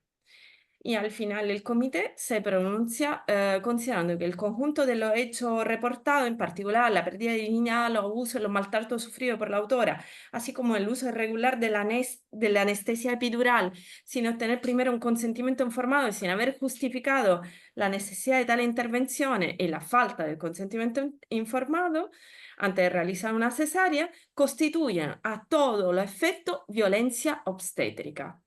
Y al final el comité se pronuncia considerando que el conjunto de los hechos reportados, en particular la pérdida de dignidad, los abusos, los maltratos sufridos por la autora, así como el uso irregular de la anestesia epidural, sin obtener primero un consentimiento informado y sin haber justificado la necesidad de tales intervenciones y la falta del consentimiento informado antes de realizar una cesárea, constituyen a todo lo efecto violencia obstétrica.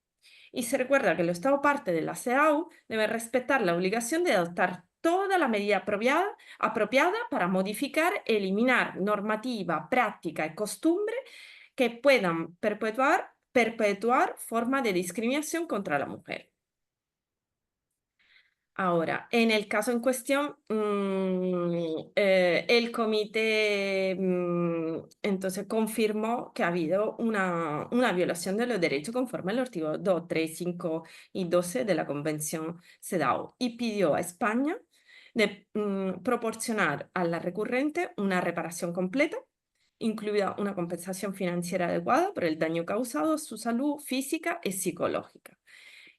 Y se recuerda que el Estado parte de la CEDAW debe respetar la obligación de adoptar toda la medida apropiada para modificar, eliminar normativa, práctica y costumbre que puedan perpetuar formas de discriminación contra la mujer. Ahora, en el caso en cuestión, el comité entonces confirmó que ha habido una violación de los derechos conforme al artículo 2, 3, 5 y 12 de la Convención CEDAW y pidió a España de proporcionar a la recurrente una reparación completa, incluida una compensación financiera adecuada por el daño causado a su salud física y psicológica.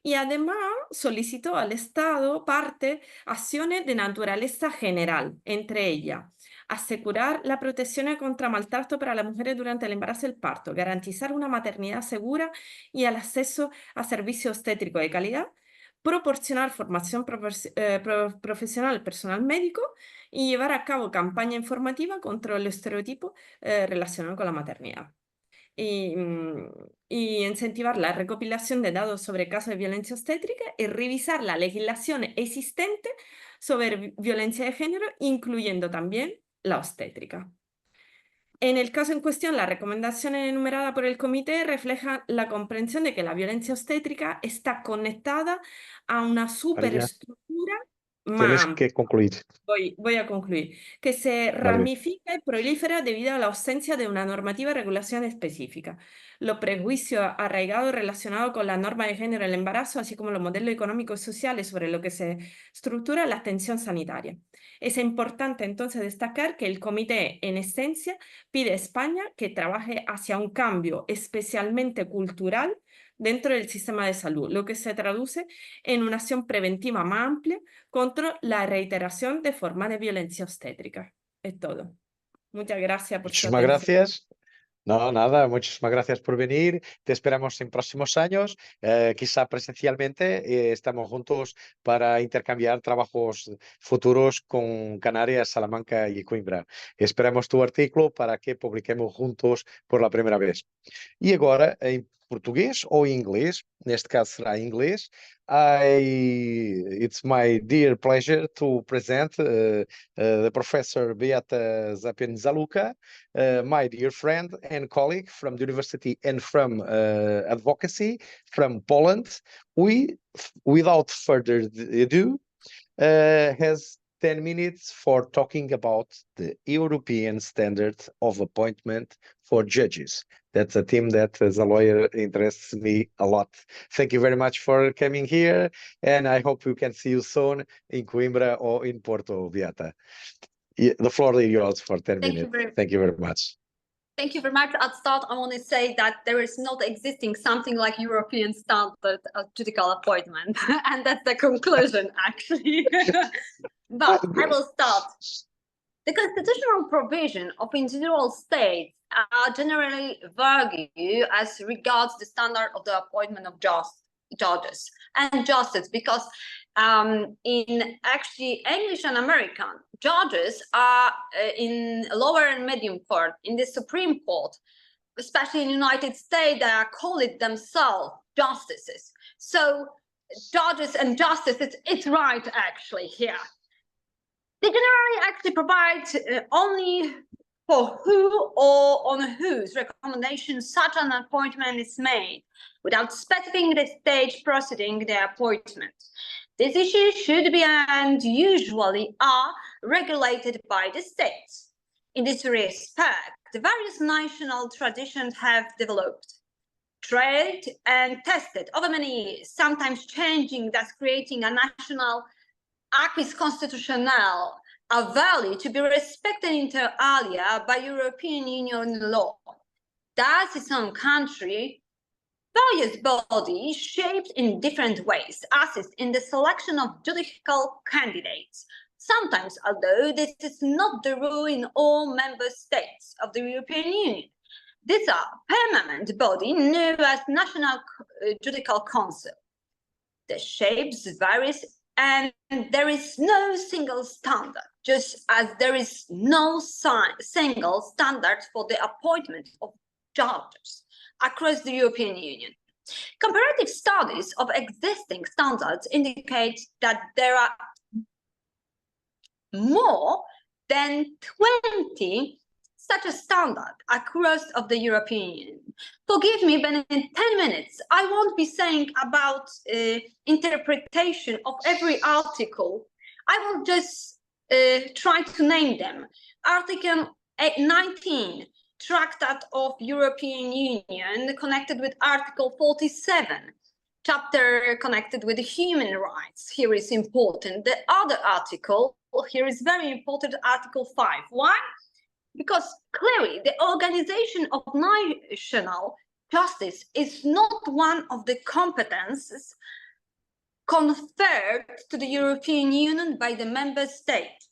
Y además solicitó al Estado parte acciones de naturaleza general, entre ellas asegurar la protección contra maltrato para las mujeres durante el embarazo y el parto, garantizar una maternidad segura y el acceso a servicios obstétricos de calidad, proporcionar formación profesional al personal médico y llevar a cabo campaña informativa contra el estereotipo relacionado con la maternidad. Y incentivar la recopilación de datos sobre casos de violencia obstétrica y revisar la legislación existente sobre violencia de género, incluyendo también la obstétrica. En el caso en cuestión, las recomendaciones enumeradas por el comité reflejan la comprensión de que la violencia obstétrica está conectada a una superestructura Tienes más que concluir. Voy a concluir. Que se ramifica y prolifera debido a la ausencia de una normativa de regulación específica. Los prejuicios arraigados relacionados con la norma de género en el embarazo, así como los modelos económicos y sociales sobre lo que se estructura la atención sanitaria. Es importante entonces destacar que el comité, en esencia, pide a España que trabaje hacia un cambio especialmente cultural dentro del sistema de salud, lo que se traduce en una acción preventiva más amplia contra la reiteración de formas de violencia obstétrica. Es todo. Muchas gracias por su Muchísimas atención. gracias. No, nada, muchísimas gracias por venir. Te esperamos en próximos años, quizá presencialmente. Estamos juntos para intercambiar trabajos futuros con Canarias, Salamanca y Coimbra. Esperamos tu artículo para que publiquemos juntos por la primera vez. E agora, em português ou em inglês, neste caso será em inglês, it's my dear pleasure to present the Professor Beata Zapin-Zaluka, my dear friend and colleague from the university and from advocacy from Poland. Without further ado, has 10 minutes for talking about the European standard of appointment for judges. That's a theme that, as a lawyer, interests me a lot. Thank you very much for coming here, and I hope we can see you soon in Coimbra or in Porto, Beata. The floor is yours for 10 minutes. Thank you very much. Thank you very much. At start, I want to say that there is not existing something like European standard of judicial appointment. And that's the conclusion, actually. But I will start. The constitutional provision of individual states are generally vague as regards the standard of the appointment of judges and justice, because in actually English and American, judges are in lower and medium court, in the Supreme Court, especially in the United States, they are calling themselves justices. So judges and justices, it's right actually here. They generally actually provide only for who or on whose recommendation such an appointment is made, without specifying the stage preceding the appointment. These issues should be and usually are regulated by the states. In this respect, the various national traditions have developed, tried and tested over many years, sometimes changing, thus creating a national acquis constitutionnel, a value to be respected inter alia by European Union law. Thus, in some country, various bodies shaped in different ways assist in the selection of judicial candidates. Sometimes, although this is not the rule in all member states of the European Union, these are permanent body known as National Judicial Council. The shapes varies and there is no single standard, just as there is no single standard for the appointment of judges across the European Union. Comparative studies of existing standards indicate that there are more than 20 such a standard across of the European Union. Forgive me, but in 10 minutes, I won't be saying about interpretation of every article. I will just try to name them. Article 19, Tractate of European Union, connected with Article 47, chapter connected with human rights. Here is important. The other article, here is very important, Article 5. Why? Because clearly the organization of national justice is not one of the competences conferred to the European Union by the member states.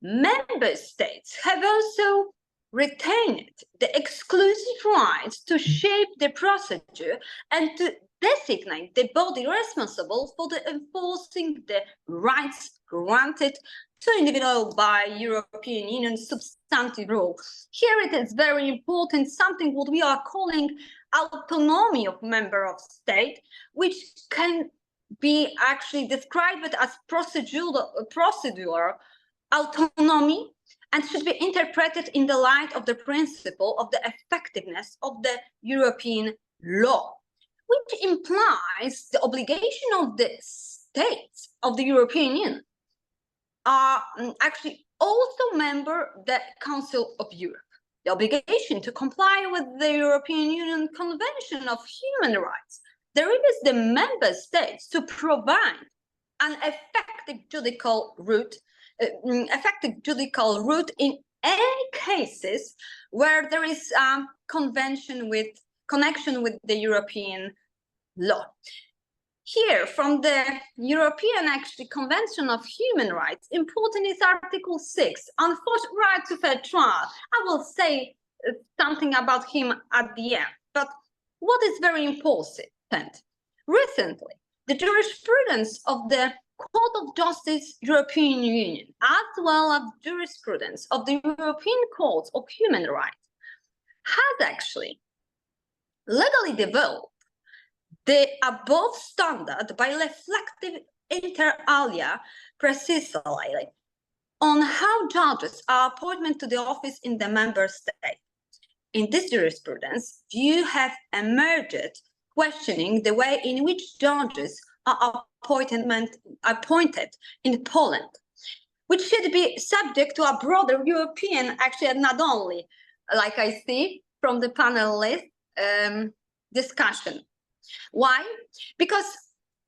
Member states have also retained the exclusive rights to shape the procedure and to designate the body responsible for the enforcing the rights granted to individual by European Union substantive rule. Here it is very important, something what we are calling autonomy of member of state, which can be actually described as procedural autonomy and should be interpreted in the light of the principle of the effectiveness of the European law, which implies the obligation of the states of the European Union are actually also member the Council of Europe. The obligation to comply with the European Union Convention of Human Rights. There is the member states to provide an effective judicial route in any cases where there is connection with the European law. Here, from the European Convention of Human Rights, important is Article 6, unforced right to fair trial. I will say something about him at the end, but what is very important? Recently, the jurisprudence of the Court of Justice European Union, as well as jurisprudence of the European Court of Human Rights, has actually legally developed the above standard by reflective inter alia precisely on how judges are appointed to the office in the member state. In this jurisprudence, you have emerged questioning the way in which judges are appointed in Poland, which should be subject to a broader European, actually not only, like I see from the panelist discussion. Why? Because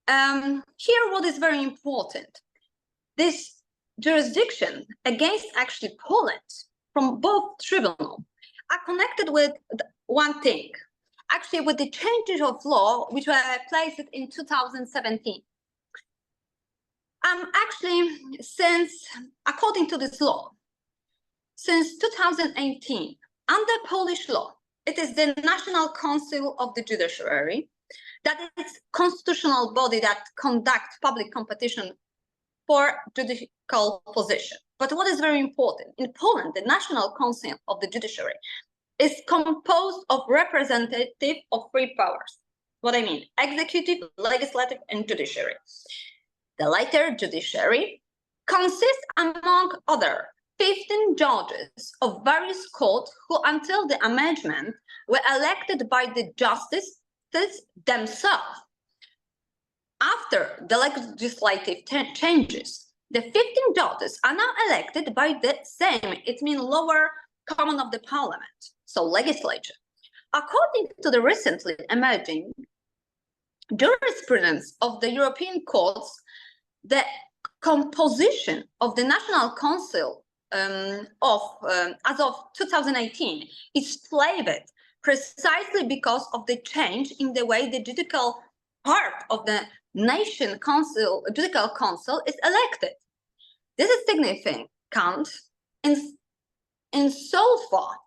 here what is very important, this jurisdiction against actually Poland from both tribunals are connected with one thing, actually with the changes of law which were placed in 2017. Actually, according to this law, since 2018, under Polish law, it is the National Council of the Judiciary that is constitutional body that conducts public competition for judicial position. But what is very important, in Poland, the National Council of the Judiciary is composed of representative of three powers. What I mean, executive, legislative, and judiciary. The latter, judiciary, consists among other 15 judges of various courts who until the amendment were elected by the justices themselves. After the legislative changes, the 15 judges are now elected by the same, it means lower common of the parliament, so legislature. According to the recently emerging jurisprudence of the European courts, the composition of the National Council as of 2018 is flavored precisely because of the change in the way the judicial part of the nation council, judicial council, is elected. This is significant in so far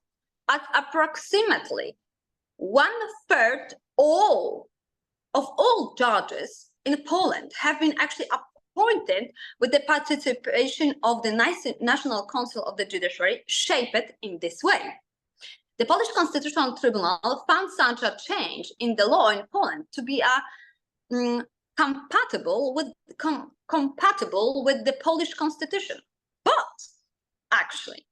as approximately 1/3 of all judges in Poland have been actually appointed with the participation of the National Council of the Judiciary, shaped in this way. The Polish Constitutional Tribunal found such a change in the law in Poland to be compatible with the Polish Constitution. But actually,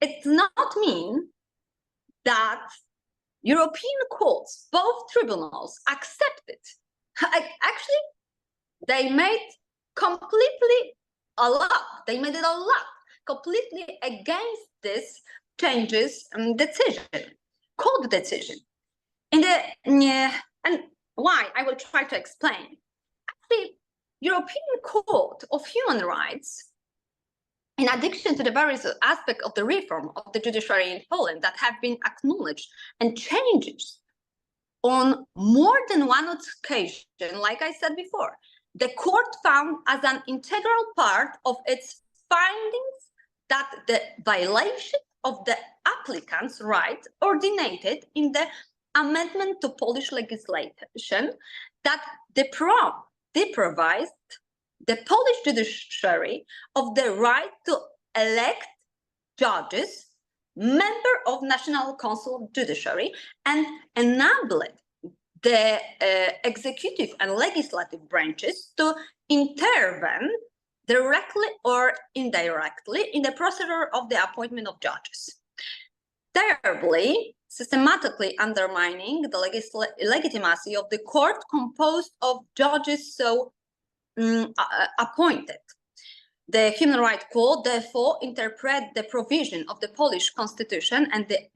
it does not mean that European courts, both tribunals, accepted. Actually, they made completely completely against this changes court decision. And why? I will try to explain. Actually, European Court of Human Rights, in addition to the various aspects of the reform of the judiciary in Poland that have been acknowledged and changes on more than one occasion, like I said before, the court found as an integral part of its findings that the violation of the applicant's right originated in the amendment to Polish legislation that deprived the Polish judiciary of the right to elect judges, member of National Council of Judiciary, and enabled the executive and legislative branches to intervene directly or indirectly in the procedure of the appointment of judges, thereby systematically undermining the legitimacy of the court composed of judges so appointed. The Human Rights Court therefore interpret the provision of the Polish Constitution and the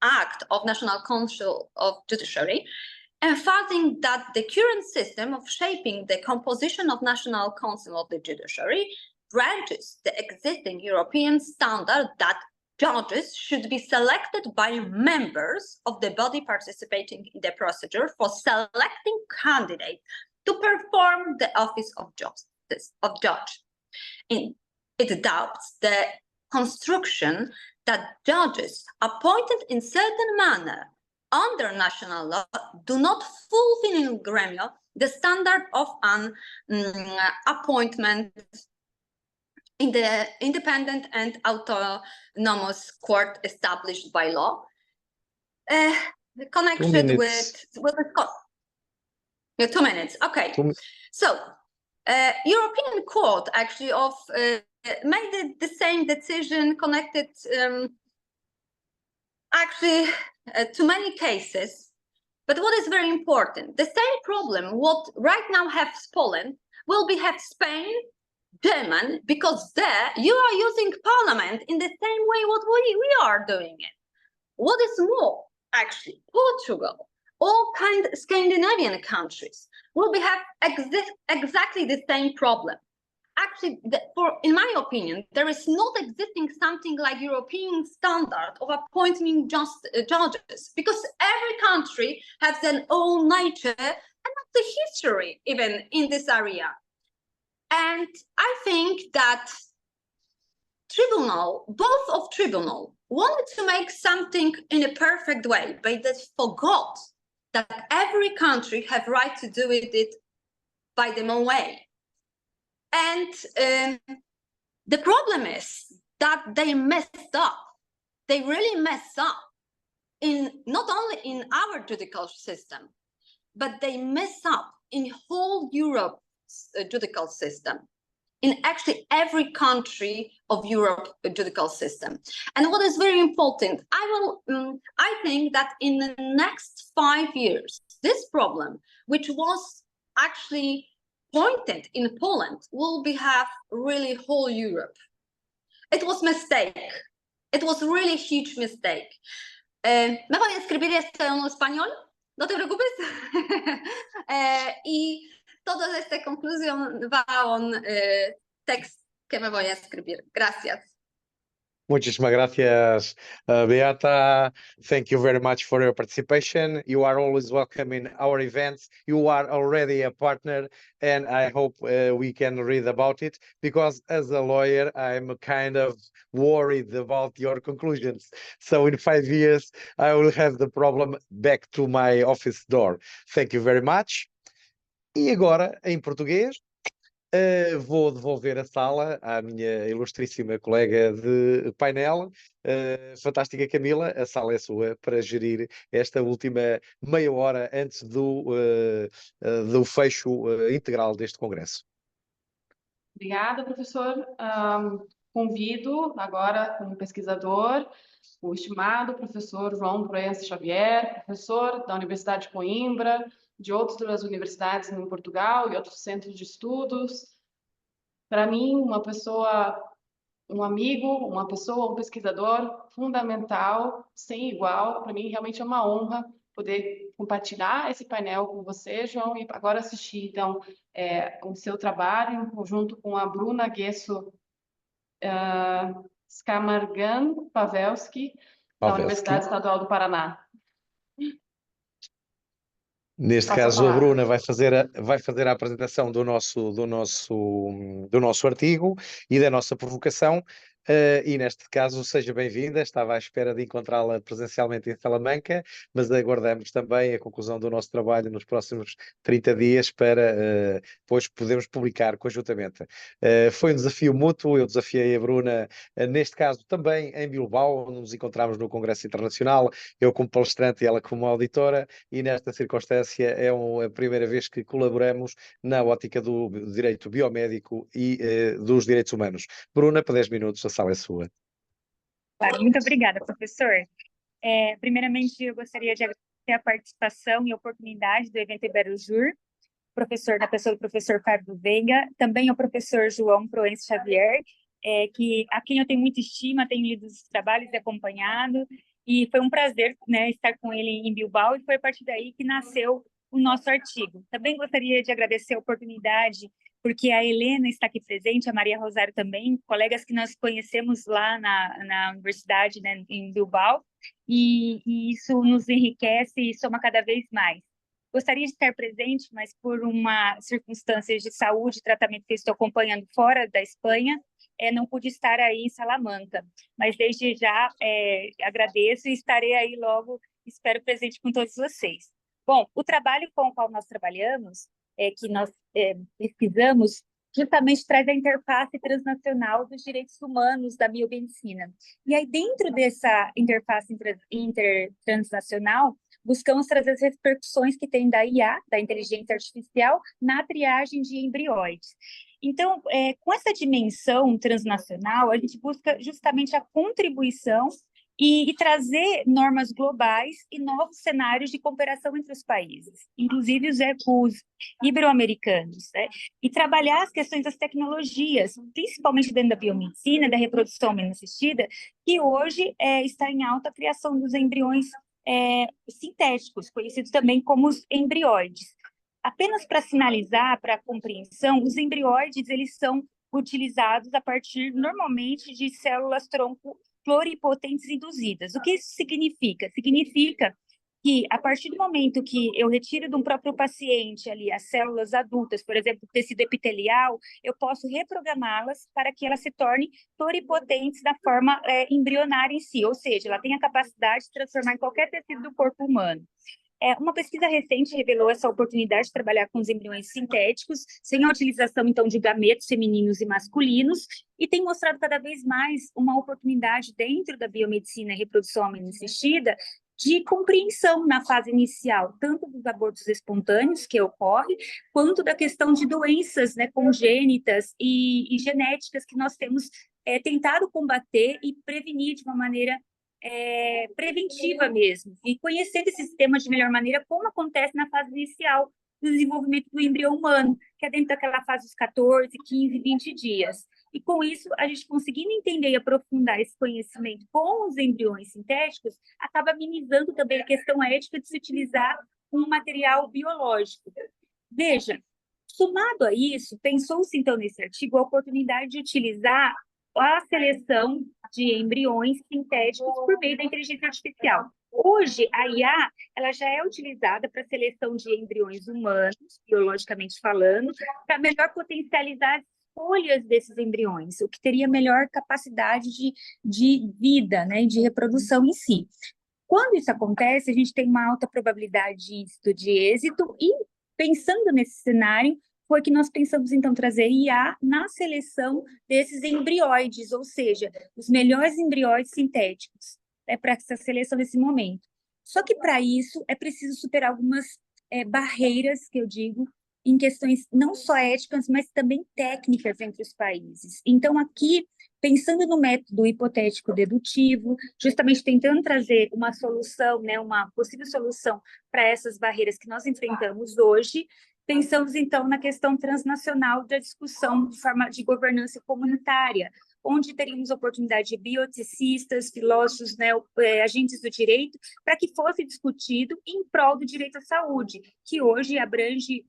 Act of National Council of Judiciary, emphasizing that the current system of shaping the composition of National Council of the Judiciary branches the existing European standard that judges should be selected by members of the body participating in the procedure for selecting candidates to perform the office of judge. It doubts the construction that judges appointed in certain manner under national law do not fulfill in gremio the standard of an appointment in the independent and autonomous court established by law. The connection with the court. Yeah, 2 minutes. Okay. So, European Court actually made the same decision connected to many cases. But what is very important, the same problem what right now has Poland will have Spain, Germany, because there you are using parliament in the same way what we are doing it. What is more, actually, Portugal, all kind of Scandinavian countries will have exactly the same problem. Actually, in my opinion, there is not existing something like European standard of appointing judges, because every country has their own nature and the history even in this area. And I think that both of tribunal wanted to make something in a perfect way, but they forgot that every country have right to do it by their own way. And the problem is that they messed up. They really messed up not only in our judicial system, but they mess up in whole Europe's judicial system, in actually every country of Europe judicial system. And what is very important, I think that in the next 5 years, this problem, which was actually pointed in Poland, will have really whole Europe. It was mistake. It was really huge mistake. ¿Me voy a escribir esto en español? No te preocupes. Y toda esta conclusión va a un texto que me voy a escribir. Gracias. Muchísimas gracias, Beata. Thank you very much for your participation. You are always welcome in our events. You are already a partner, and I hope we can read about it, because as a lawyer, I'm kind of worried about your conclusions. So in 5 years, I will have the problem back to my office door. Thank you very much. E agora, em português, vou devolver a sala à minha ilustríssima colega de painel, fantástica Camila. A sala é sua para gerir esta última meia hora antes do fecho integral deste congresso. Obrigada, professor. Convido agora, como pesquisador, o estimado professor João Proença Xavier, professor da Universidade de Coimbra, de outras universidades em Portugal e outros centros de estudos. Para mim, uma pessoa, um amigo, um pesquisador fundamental, sem igual. Para mim, realmente é uma honra poder compartilhar esse painel com você, João, e agora assistir, então, o seu trabalho em conjunto com a Bruna Guesso Skamargan Pavelski, da Universidade Estadual do Paraná. Neste Passa a caso, a palavra. Bruna vai fazer a apresentação do nosso artigo e da nossa provocação. E neste caso, seja bem-vinda. Estava à espera de encontrá-la presencialmente em Salamanca, mas aguardamos também a conclusão do nosso trabalho nos próximos 30 dias para depois podermos publicar conjuntamente. Foi um desafio mútuo. Eu desafiei a Bruna, neste caso também em Bilbao, onde nos encontramos no Congresso Internacional, eu como palestrante e ela como auditora, e nesta circunstância é a primeira vez que colaboramos na ótica do direito biomédico e dos direitos humanos. Bruna, para 10 minutos, a sala é sua. Claro, muito obrigada, professor. Primeiramente, eu gostaria de agradecer a participação e a oportunidade do evento Iberojur, professor, na pessoa do professor Fábio Veiga, também ao professor João Proença Xavier, a quem eu tenho muita estima, tenho lido os trabalhos e acompanhado, e foi um prazer, né, estar com ele em Bilbao, e foi a partir daí que nasceu o nosso artigo. Também gostaria de agradecer a oportunidade, porque a Helena está aqui presente, a Maria Rosário também, colegas que nós conhecemos lá na universidade, né, em Bilbao, e isso nos enriquece e soma cada vez mais. Gostaria de estar presente, mas por uma circunstância de saúde, tratamento que estou acompanhando fora da Espanha, não pude estar aí em Salamanca. Mas desde já agradeço e estarei aí logo, espero, presente com todos vocês. Bom, o trabalho com o qual nós trabalhamos, que nós pesquisamos, justamente traz a interface transnacional dos direitos humanos da biomedicina. E aí, dentro dessa interface transnacional, buscamos trazer as repercussões que tem da IA, da inteligência artificial, na triagem de embriões. Então, com essa dimensão transnacional, a gente busca justamente a contribuição e trazer normas globais e novos cenários de cooperação entre os países, inclusive os ibero-americanos, né? E trabalhar as questões das tecnologias, principalmente dentro da biomedicina, da reprodução humana-assistida, que hoje está em alta a criação dos embriões sintéticos, conhecidos também como os embrióides. Apenas para sinalizar, para a compreensão, os embrióides eles são utilizados a partir, normalmente, de células-tronco pluripotentes induzidas. O que isso significa? Significa que, a partir do momento que eu retiro de um próprio paciente ali as células adultas, por exemplo, tecido epitelial, eu posso reprogramá-las para que elas se tornem pluripotentes da forma embrionária em si, ou seja, ela tem a capacidade de transformar em qualquer tecido do corpo humano. Uma pesquisa recente revelou essa oportunidade de trabalhar com os embriões sintéticos, sem a utilização, então, de gametos femininos e masculinos, e tem mostrado cada vez mais uma oportunidade dentro da biomedicina e reprodução humana-assistida de compreensão na fase inicial, tanto dos abortos espontâneos que ocorrem, quanto da questão de doenças, né, congênitas e genéticas que nós temos tentado combater e prevenir de uma maneira preventiva mesmo, e conhecendo esse sistema de melhor maneira, como acontece na fase inicial do desenvolvimento do embrião humano, que é dentro daquela fase dos 14, 15, 20 dias. E com isso, a gente conseguindo entender e aprofundar esse conhecimento com os embriões sintéticos, acaba minimizando também a questão ética de se utilizar um material biológico. Veja, somado a isso, pensou-se então nesse artigo a oportunidade de utilizar a seleção de embriões sintéticos por meio da inteligência artificial. Hoje, a IA ela já é utilizada para a seleção de embriões humanos, biologicamente falando, para melhor potencializar as escolhas desses embriões, o que teria melhor capacidade de vida, né, de reprodução em si. Quando isso acontece, a gente tem uma alta probabilidade de êxito e, pensando nesse cenário, foi que nós pensamos, então, trazer IA na seleção desses embrióides, ou seja, os melhores embrióides sintéticos, para essa seleção nesse momento. Só que, para isso, é preciso superar algumas barreiras, que eu digo, em questões não só éticas, mas também técnicas entre os países. Então, aqui, pensando no método hipotético dedutivo, justamente tentando trazer uma solução, né, uma possível solução para essas barreiras que nós enfrentamos hoje, pensamos, então, na questão transnacional da discussão de forma de governança comunitária, onde teríamos oportunidade de bioticistas, filósofos, né, agentes do direito, para que fosse discutido em prol do direito à saúde, que hoje abrange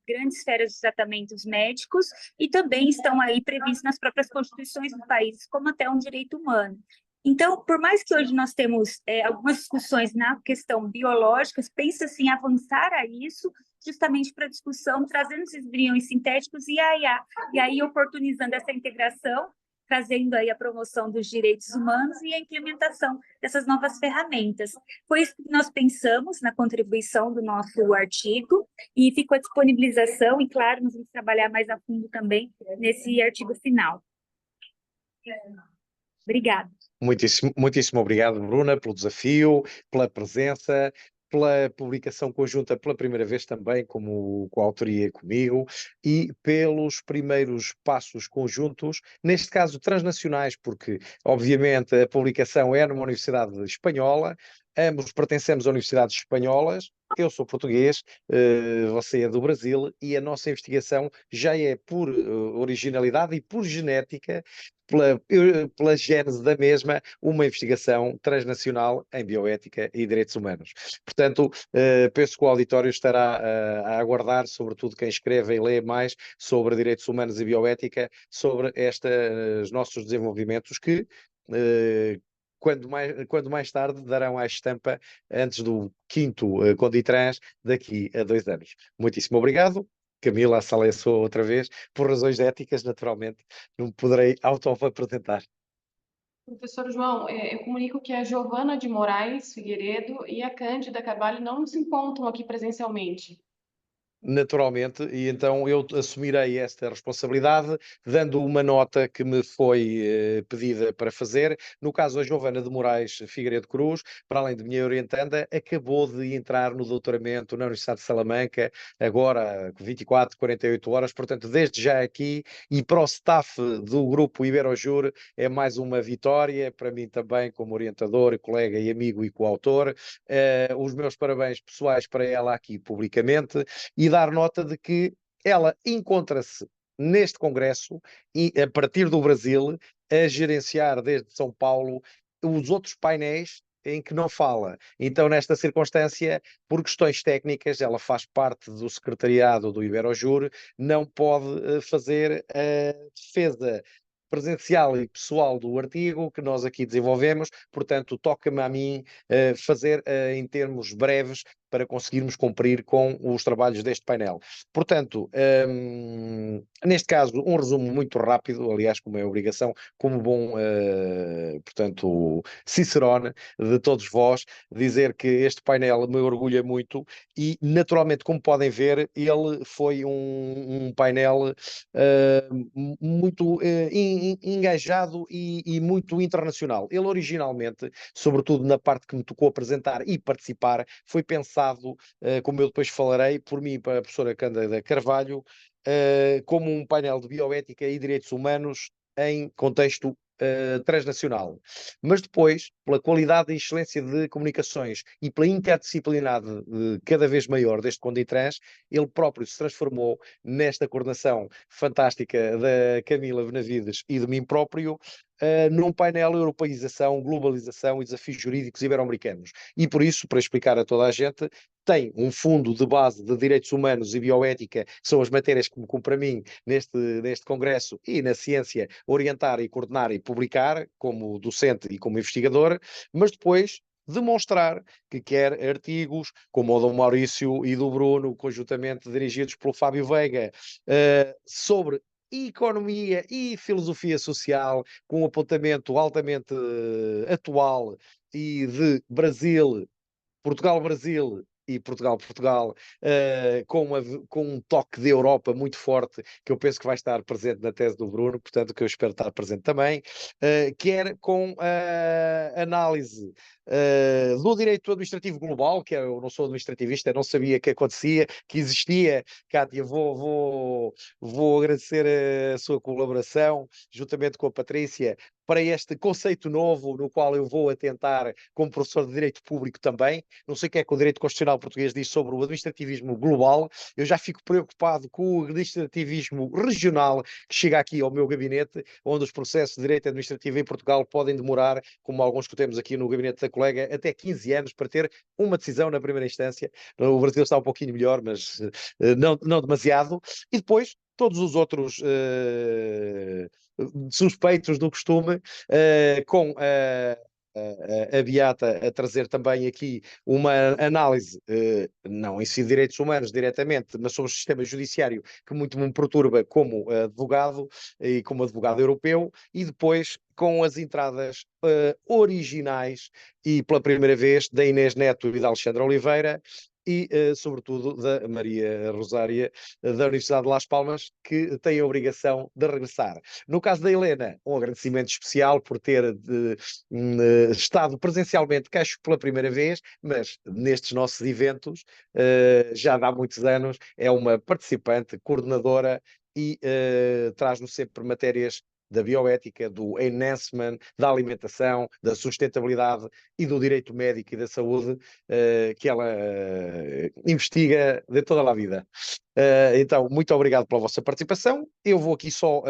grandes esferas de tratamentos médicos e também estão aí previstos nas próprias constituições dos países como até um direito humano. Então, por mais que hoje nós temos algumas discussões na questão biológica, pensa-se em avançar a isso, justamente para a discussão, trazendo esses embriões sintéticos e a IA, e aí oportunizando essa integração, trazendo aí a promoção dos direitos humanos e a implementação dessas novas ferramentas. Foi isso que nós pensamos na contribuição do nosso artigo e ficou a disponibilização e, claro, nós vamos trabalhar mais a fundo também nesse artigo final. Obrigada. Muitíssimo obrigado, Bruna, pelo desafio, pela presença, pela publicação conjunta pela primeira vez também, como coautoria comigo, e pelos primeiros passos conjuntos, neste caso transnacionais, porque obviamente a publicação é numa universidade espanhola, ambos pertencemos a universidades espanholas, eu sou português, você é do Brasil, e a nossa investigação já é por originalidade e por genética, pela gênese da mesma, uma investigação transnacional em bioética e direitos humanos. Portanto, penso que o auditório estará a aguardar, sobretudo quem escreve e lê mais sobre direitos humanos e bioética, sobre estes nossos desenvolvimentos que quando mais tarde darão à estampa antes do 5º Conditrans daqui a 2 anos. Muitíssimo obrigado. Camila, a sala é sua outra vez, por razões éticas, naturalmente, não me poderei auto-apresentar. Professor João, eu comunico que a Giovana de Moraes Figueiredo e a Cândida Carvalho não se encontram aqui presencialmente. Naturalmente, e então eu assumirei esta responsabilidade, dando uma nota que me foi pedida para fazer. No caso, a Giovana de Moraes Figueiredo Cruz, para além de minha orientanda, acabou de entrar no doutoramento na Universidade de Salamanca, agora 24, 48 horas, portanto, desde já aqui, e para o staff do grupo Iberojur, é mais uma vitória, para mim também, como orientador, colega e amigo e coautor. Os meus parabéns pessoais para ela aqui publicamente, e dar nota de que ela encontra-se neste congresso e a partir do Brasil a gerenciar desde São Paulo os outros painéis em que não fala. Então, nesta circunstância, por questões técnicas, ela faz parte do secretariado do Iberojur, não pode fazer a defesa presencial e pessoal do artigo que nós aqui desenvolvemos, portanto, toca-me a mim fazer em termos breves para conseguirmos cumprir com os trabalhos deste painel. Portanto, neste caso, um resumo muito rápido, aliás, como é obrigação, como bom, portanto, cicerone de todos vós, dizer que este painel me orgulha muito e, naturalmente, como podem ver, ele foi um painel muito engajado e muito internacional. Ele originalmente, sobretudo na parte que me tocou apresentar e participar, foi pensado, como eu depois falarei, por mim e para a professora Cândida Carvalho, como um painel de bioética e direitos humanos em contexto transnacional. Mas depois, pela qualidade e excelência de comunicações e pela interdisciplinaridade cada vez maior deste Conditrans, ele próprio se transformou nesta coordenação fantástica da Camila Benavides e de mim próprio, num painel Europeização, Globalização e Desafios Jurídicos Ibero-Americanos. E por isso, para explicar a toda a gente, tem um fundo de base de direitos humanos e bioética, que são as matérias que me cumpre a mim neste congresso, e na ciência orientar e coordenar e publicar, como docente e como investigador, mas depois demonstrar que quer artigos como o do Maurício e do Bruno, conjuntamente dirigidos pelo Fábio Veiga, sobre economia e filosofia social, com um apontamento altamente atual e de Brasil, Portugal-Brasil e Portugal-Portugal, com um toque de Europa muito forte, que eu penso que vai estar presente na tese do Bruno, portanto, que eu espero estar presente também, quer com a análise do direito administrativo global, que eu não sou administrativista, não sabia que acontecia, que existia. Cátia, vou agradecer a sua colaboração, juntamente com a Patrícia, para este conceito novo, no qual eu vou atentar como professor de Direito Público também. Não sei o que é que o Direito Constitucional Português diz sobre o administrativismo global. Eu já fico preocupado com o administrativismo regional que chega aqui ao meu gabinete, onde os processos de Direito Administrativo em Portugal podem demorar, como alguns que temos aqui no gabinete da colega, até 15 anos para ter uma decisão na primeira instância. O Brasil está um pouquinho melhor, mas não demasiado. E depois, todos os outros suspeitos do costume, com a Beata a trazer também aqui uma análise, não em si de direitos humanos diretamente, mas sobre o sistema judiciário, que muito me perturba como advogado e como advogado europeu, e depois com as entradas originais e pela primeira vez da Inês Neto e da Alexandra Oliveira, e, sobretudo, da Maria Rosária, da Universidade de Las Palmas, que tem a obrigação de regressar. No caso da Helena, um agradecimento especial por ter estado presencialmente, que acho pela primeira vez, mas nestes nossos eventos, já há muitos anos, é uma participante, coordenadora e traz-nos sempre matérias da bioética, do enhancement, da alimentação, da sustentabilidade e do direito médico e da saúde, que ela investiga de toda a vida. Então, muito obrigado pela vossa participação. Eu vou aqui só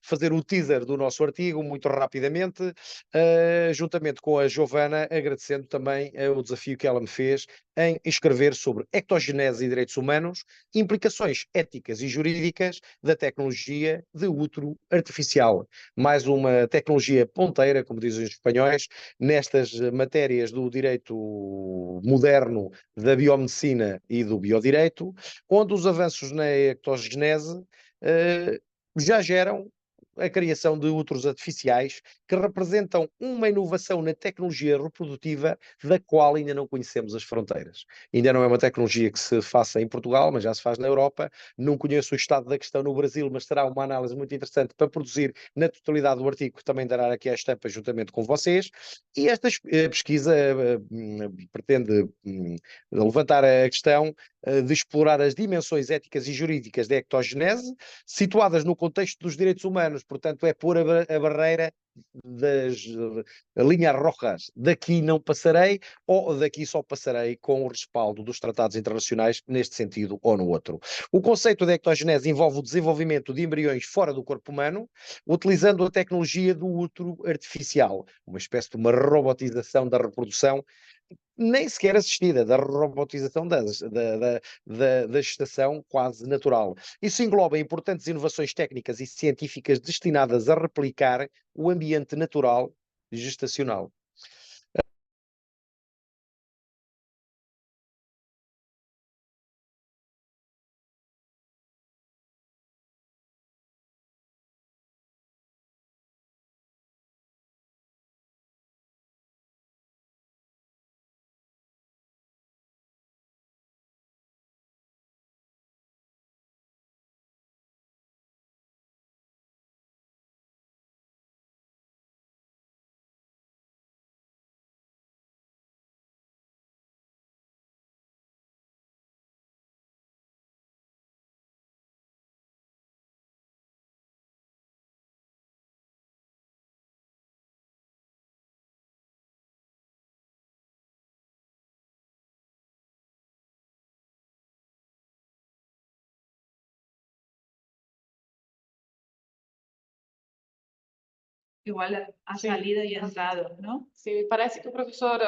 fazer o teaser do nosso artigo, muito rapidamente, juntamente com a Giovana, agradecendo também o desafio que ela me fez em escrever sobre ectogenese e direitos humanos, implicações éticas e jurídicas da tecnologia de útero artificial. Mais uma tecnologia ponteira, como dizem os espanhóis, nestas matérias do direito moderno, da biomedicina e do biodireito, onde os avanços na ectogenese já geram a criação de úteros artificiais que representam uma inovação na tecnologia reprodutiva da qual ainda não conhecemos as fronteiras. Ainda não é uma tecnologia que se faça em Portugal, mas já se faz na Europa. Não conheço o estado da questão no Brasil, mas será uma análise muito interessante para produzir na totalidade do artigo, que também dará aqui à estampa juntamente com vocês. E esta pesquisa pretende levantar a questão de explorar as dimensões éticas e jurídicas da ectogenese, situadas no contexto dos direitos humanos, portanto é pôr a barreira das linhas rojas, daqui não passarei, ou daqui só passarei com o respaldo dos tratados internacionais neste sentido ou no outro. O conceito de ectogenese envolve o desenvolvimento de embriões fora do corpo humano, utilizando a tecnologia do útero artificial, uma espécie de uma robotização da reprodução, nem sequer assistida, da robotização da gestação quase natural. Isso engloba importantes inovações técnicas e científicas destinadas a replicar o ambiente natural gestacional. igual ha Sí. salido y entrado, ¿no? Sim, parece que o professor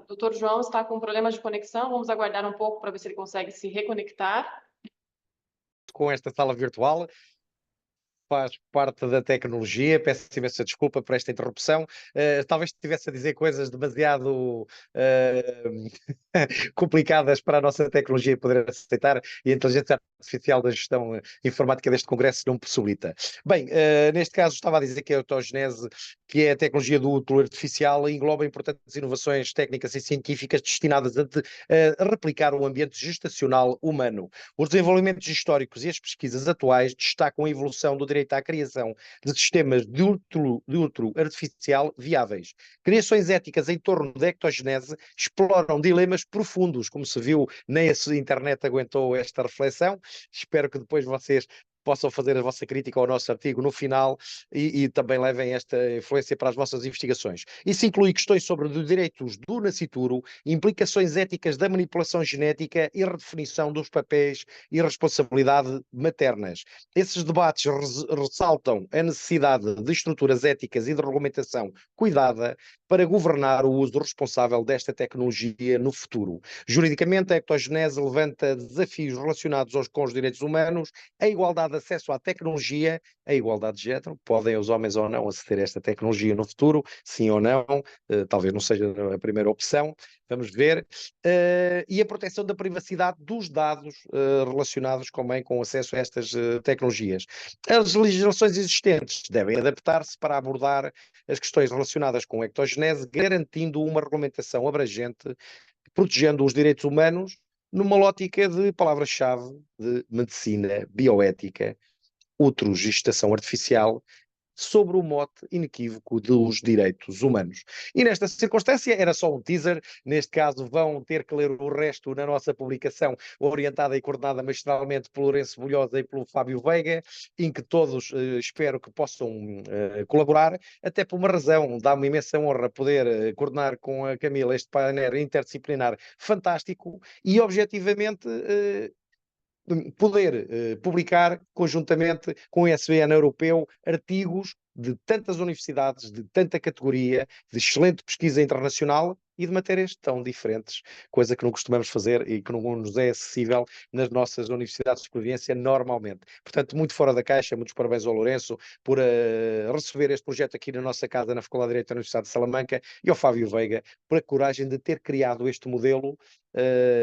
Dr. João está com problemas de conexão. Vamos aguardar um pouco para ver se ele consegue se reconectar. Com esta sala virtual. Faz parte da tecnologia, peço imensa desculpa por esta interrupção. Talvez estivesse a dizer coisas demasiado complicadas para a nossa tecnologia poder aceitar e a inteligência artificial da gestão informática deste congresso não possibilita. Bem, neste caso estava a dizer que a autogenese, que é a tecnologia do útero artificial, engloba importantes inovações técnicas e científicas destinadas a replicar o ambiente gestacional humano. Os desenvolvimentos históricos e as pesquisas atuais destacam a evolução do direito à criação de sistemas de útero artificial viáveis. Criações éticas em torno da ectogenese exploram dilemas profundos, como se viu, nem a internet aguentou esta reflexão. Espero que depois vocês possam fazer a vossa crítica ao nosso artigo no final e também levem esta influência para as vossas investigações. Isso inclui questões sobre os direitos do nascituro, implicações éticas da manipulação genética e redefinição dos papéis e responsabilidade maternas. Esses debates ressaltam a necessidade de estruturas éticas e de regulamentação cuidada para governar o uso responsável desta tecnologia no futuro. Juridicamente, a ectogenese levanta desafios relacionados com os direitos humanos, a igualdade de acesso à tecnologia, a igualdade de género. Podem os homens ou não aceder a esta tecnologia no futuro, sim ou não, talvez não seja a primeira opção, vamos ver. E a proteção da privacidade dos dados relacionados também com o acesso a estas tecnologias. As legislações existentes devem adaptar-se para abordar as questões relacionadas com a ectogenese, garantindo uma regulamentação abrangente, protegendo os direitos humanos numa lógica de palavra-chave de medicina, bioética, uterogestação artificial, sobre o mote inequívoco dos direitos humanos. E nesta circunstância era só um teaser, neste caso vão ter que ler o resto na nossa publicação, orientada e coordenada magistralmente pelo Lourenço Bulhosa e pelo Fábio Veiga, em que todos espero que possam colaborar, até por uma razão, dá-me imensa honra poder coordenar com a Camila este painel interdisciplinar fantástico e objetivamente poder publicar conjuntamente com o ISBN europeu artigos de tantas universidades, de tanta categoria, de excelente pesquisa internacional e de matérias tão diferentes, coisa que não costumamos fazer e que não nos é acessível nas nossas universidades de experiência normalmente. Portanto, muito fora da caixa, muitos parabéns ao Lourenço por receber este projeto aqui na nossa casa, na Faculdade de Direito da Universidade de Salamanca, e ao Fábio Veiga por a coragem de ter criado este modelo,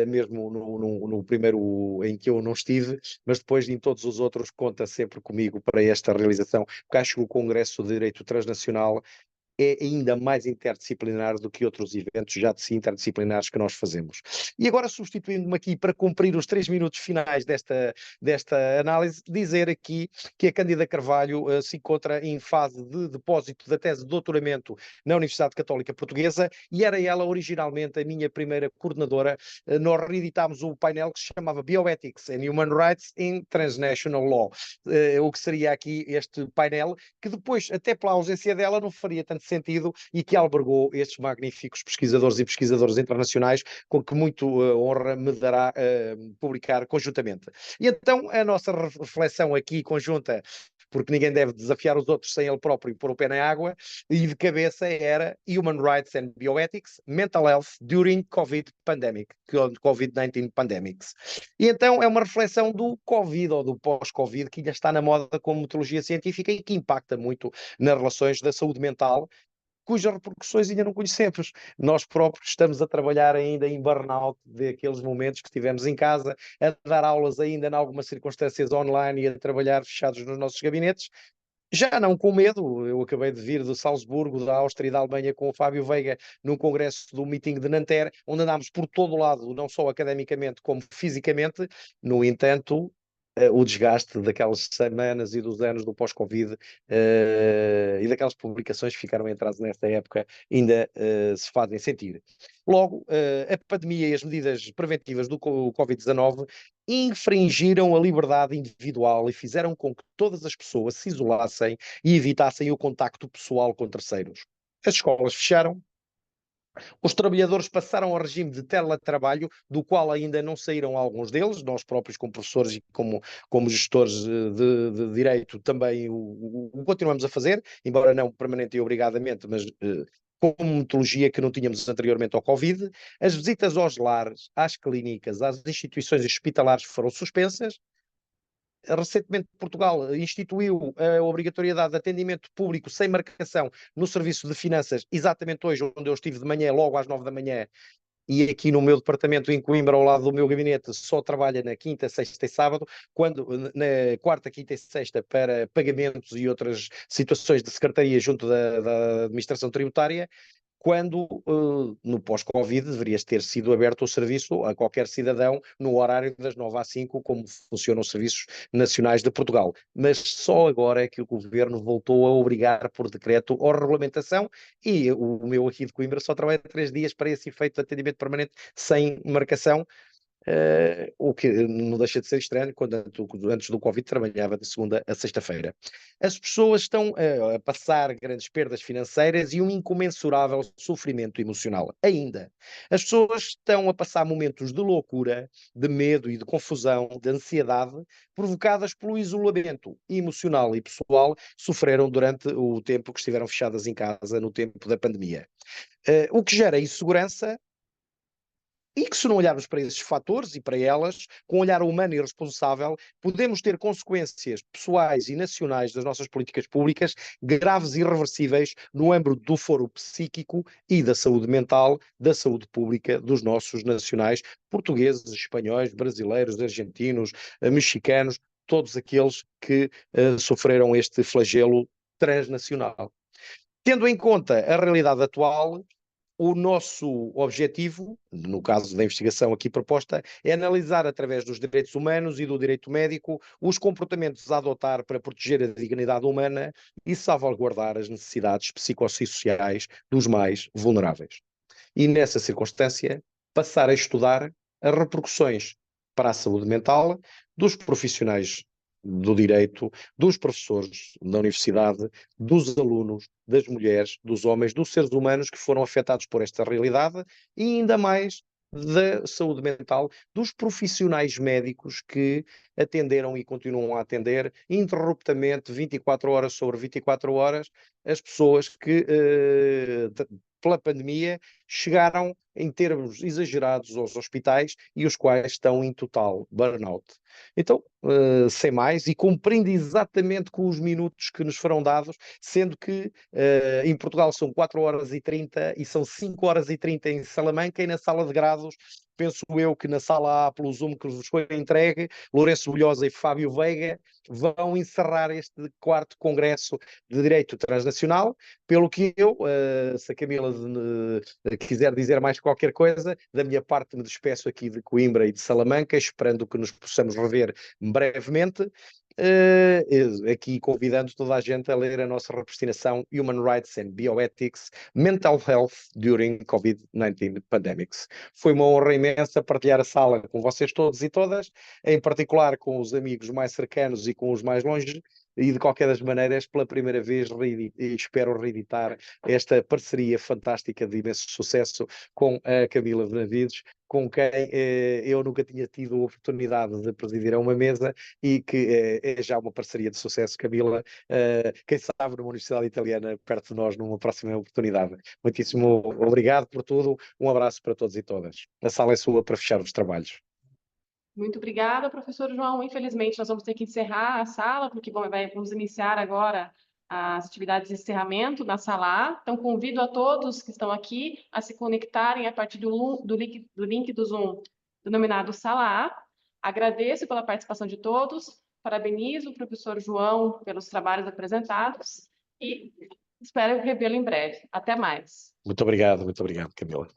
mesmo no primeiro em que eu não estive, mas depois em todos os outros conta sempre comigo para esta realização, porque acho que o Congresso de Direito Transnacional é ainda mais interdisciplinar do que outros eventos já de si interdisciplinares que nós fazemos. E agora, substituindo-me aqui para cumprir os 3 minutos finais desta análise, dizer aqui que a Cândida Carvalho se encontra em fase de depósito da tese de doutoramento na Universidade Católica Portuguesa e era ela originalmente a minha primeira coordenadora. Nós reeditámos o painel que se chamava Bioethics and Human Rights in Transnational Law, o que seria aqui este painel, que depois, até pela ausência dela, não faria tanto sentido e que albergou estes magníficos pesquisadores e pesquisadoras internacionais com que muito honra me dará publicar conjuntamente. E então a nossa reflexão aqui conjunta, porque ninguém deve desafiar os outros sem ele próprio pôr o pé na água, e de cabeça era Human Rights and Bioethics, Mental Health During COVID-19 Pandemics. E então é uma reflexão do Covid ou do pós-Covid, que ainda está na moda como metodologia científica e que impacta muito nas relações da saúde mental, cujas repercussões ainda não conhecemos. Nós próprios estamos a trabalhar ainda em burnout daqueles momentos que estivemos em casa, a dar aulas ainda em algumas circunstâncias online e a trabalhar fechados nos nossos gabinetes, já não com medo. Eu acabei de vir de Salzburgo, da Áustria e da Alemanha com o Fábio Veiga num congresso do meeting de Nanterre, onde andámos por todo o lado, não só academicamente como fisicamente. No entanto, o desgaste daquelas semanas e dos anos do pós-Covid e daquelas publicações que ficaram em atraso nesta época ainda se fazem sentir. Logo, a pandemia e as medidas preventivas do Covid-19 infringiram a liberdade individual e fizeram com que todas as pessoas se isolassem e evitassem o contacto pessoal com terceiros. As escolas fecharam, Os trabalhadores passaram ao regime de teletrabalho, do qual ainda não saíram alguns deles. Nós próprios, como professores e como gestores de direito, também o continuamos a fazer, embora não permanente e obrigadamente, mas com metodologia que não tínhamos anteriormente ao Covid. As visitas aos lares, às clínicas, às instituições hospitalares foram suspensas. Recentemente, Portugal instituiu a obrigatoriedade de atendimento público sem marcação no Serviço de Finanças, exatamente hoje, onde eu estive de manhã, logo às 9 da manhã, e aqui no meu departamento em Coimbra, ao lado do meu gabinete, só trabalha na quinta, sexta e sábado, quando na quarta, quinta e sexta para pagamentos e outras situações de secretaria junto da administração tributária, quando no pós-Covid deveria ter sido aberto o serviço a qualquer cidadão no horário das 9 às 5, como funcionam os serviços nacionais de Portugal. Mas só agora é que o Governo voltou a obrigar por decreto ou regulamentação, e o meu aqui de Coimbra só trabalha 3 dias para esse efeito de atendimento permanente sem marcação. O que não deixa de ser estranho, quando antes do Covid trabalhava de segunda a sexta-feira. As pessoas estão a passar grandes perdas financeiras e um incomensurável sofrimento emocional. Ainda, as pessoas estão a passar momentos de loucura, de medo e de confusão, de ansiedade, provocadas pelo isolamento emocional e pessoal que sofreram durante o tempo que estiveram fechadas em casa no tempo da pandemia. O que gera insegurança. E que, se não olharmos para esses fatores e para elas, com um olhar humano e responsável, podemos ter consequências pessoais e nacionais das nossas políticas públicas graves e irreversíveis no âmbito do foro psíquico e da saúde mental, da saúde pública dos nossos nacionais, portugueses, espanhóis, brasileiros, argentinos, mexicanos, todos aqueles que sofreram este flagelo transnacional. Tendo em conta a realidade atual, o nosso objetivo, no caso da investigação aqui proposta, é analisar através dos direitos humanos e do direito médico os comportamentos a adotar para proteger a dignidade humana e salvaguardar as necessidades psicossociais dos mais vulneráveis. E nessa circunstância, passar a estudar as repercussões para a saúde mental dos profissionais do direito, dos professores da universidade, dos alunos, das mulheres, dos homens, dos seres humanos que foram afetados por esta realidade e ainda mais da saúde mental dos profissionais médicos que atenderam e continuam a atender ininterruptamente, 24 horas sobre 24 horas, as pessoas que pela pandemia chegaram em termos exagerados aos hospitais e os quais estão em total burnout. Então, sem mais, e cumprindo exatamente com os minutos que nos foram dados, sendo que em Portugal são 4 horas e 30 e são 5 horas e 30 em Salamanca, e na sala de grados, penso eu que na sala A, pelo Zoom que vos foi entregue, Lourenço Bolhosa e Fábio Veiga vão encerrar este 4º Congresso de Direito Transnacional, pelo que eu, se a Camila quiser dizer mais qualquer coisa, da minha parte me despeço aqui de Coimbra e de Salamanca, esperando que nos possamos rever brevemente, aqui convidando toda a gente a ler a nossa representação Human Rights and Bioethics, Mental Health During COVID-19 Pandemics. Foi uma honra imensa partilhar a sala com vocês todos e todas, em particular com os amigos mais cercanos e com os mais longe, e de qualquer das maneiras, pela primeira vez, espero reeditar esta parceria fantástica de imenso sucesso com a Camila Benavides, com quem eu nunca tinha tido a oportunidade de presidir a uma mesa e que é já uma parceria de sucesso, Camila. Quem sabe numa Universidade Italiana perto de nós numa próxima oportunidade. Muitíssimo obrigado por tudo, um abraço para todos e todas. A sala é sua para fechar os trabalhos. Muito obrigada, professor João. Infelizmente, nós vamos ter que encerrar a sala, porque vamos iniciar agora as atividades de encerramento na sala A. Então, convido a todos que estão aqui a se conectarem a partir do link do Zoom denominado Sala A. Agradeço pela participação de todos, parabenizo o professor João pelos trabalhos apresentados e espero revê-lo em breve. Até mais. Muito obrigado, Camila.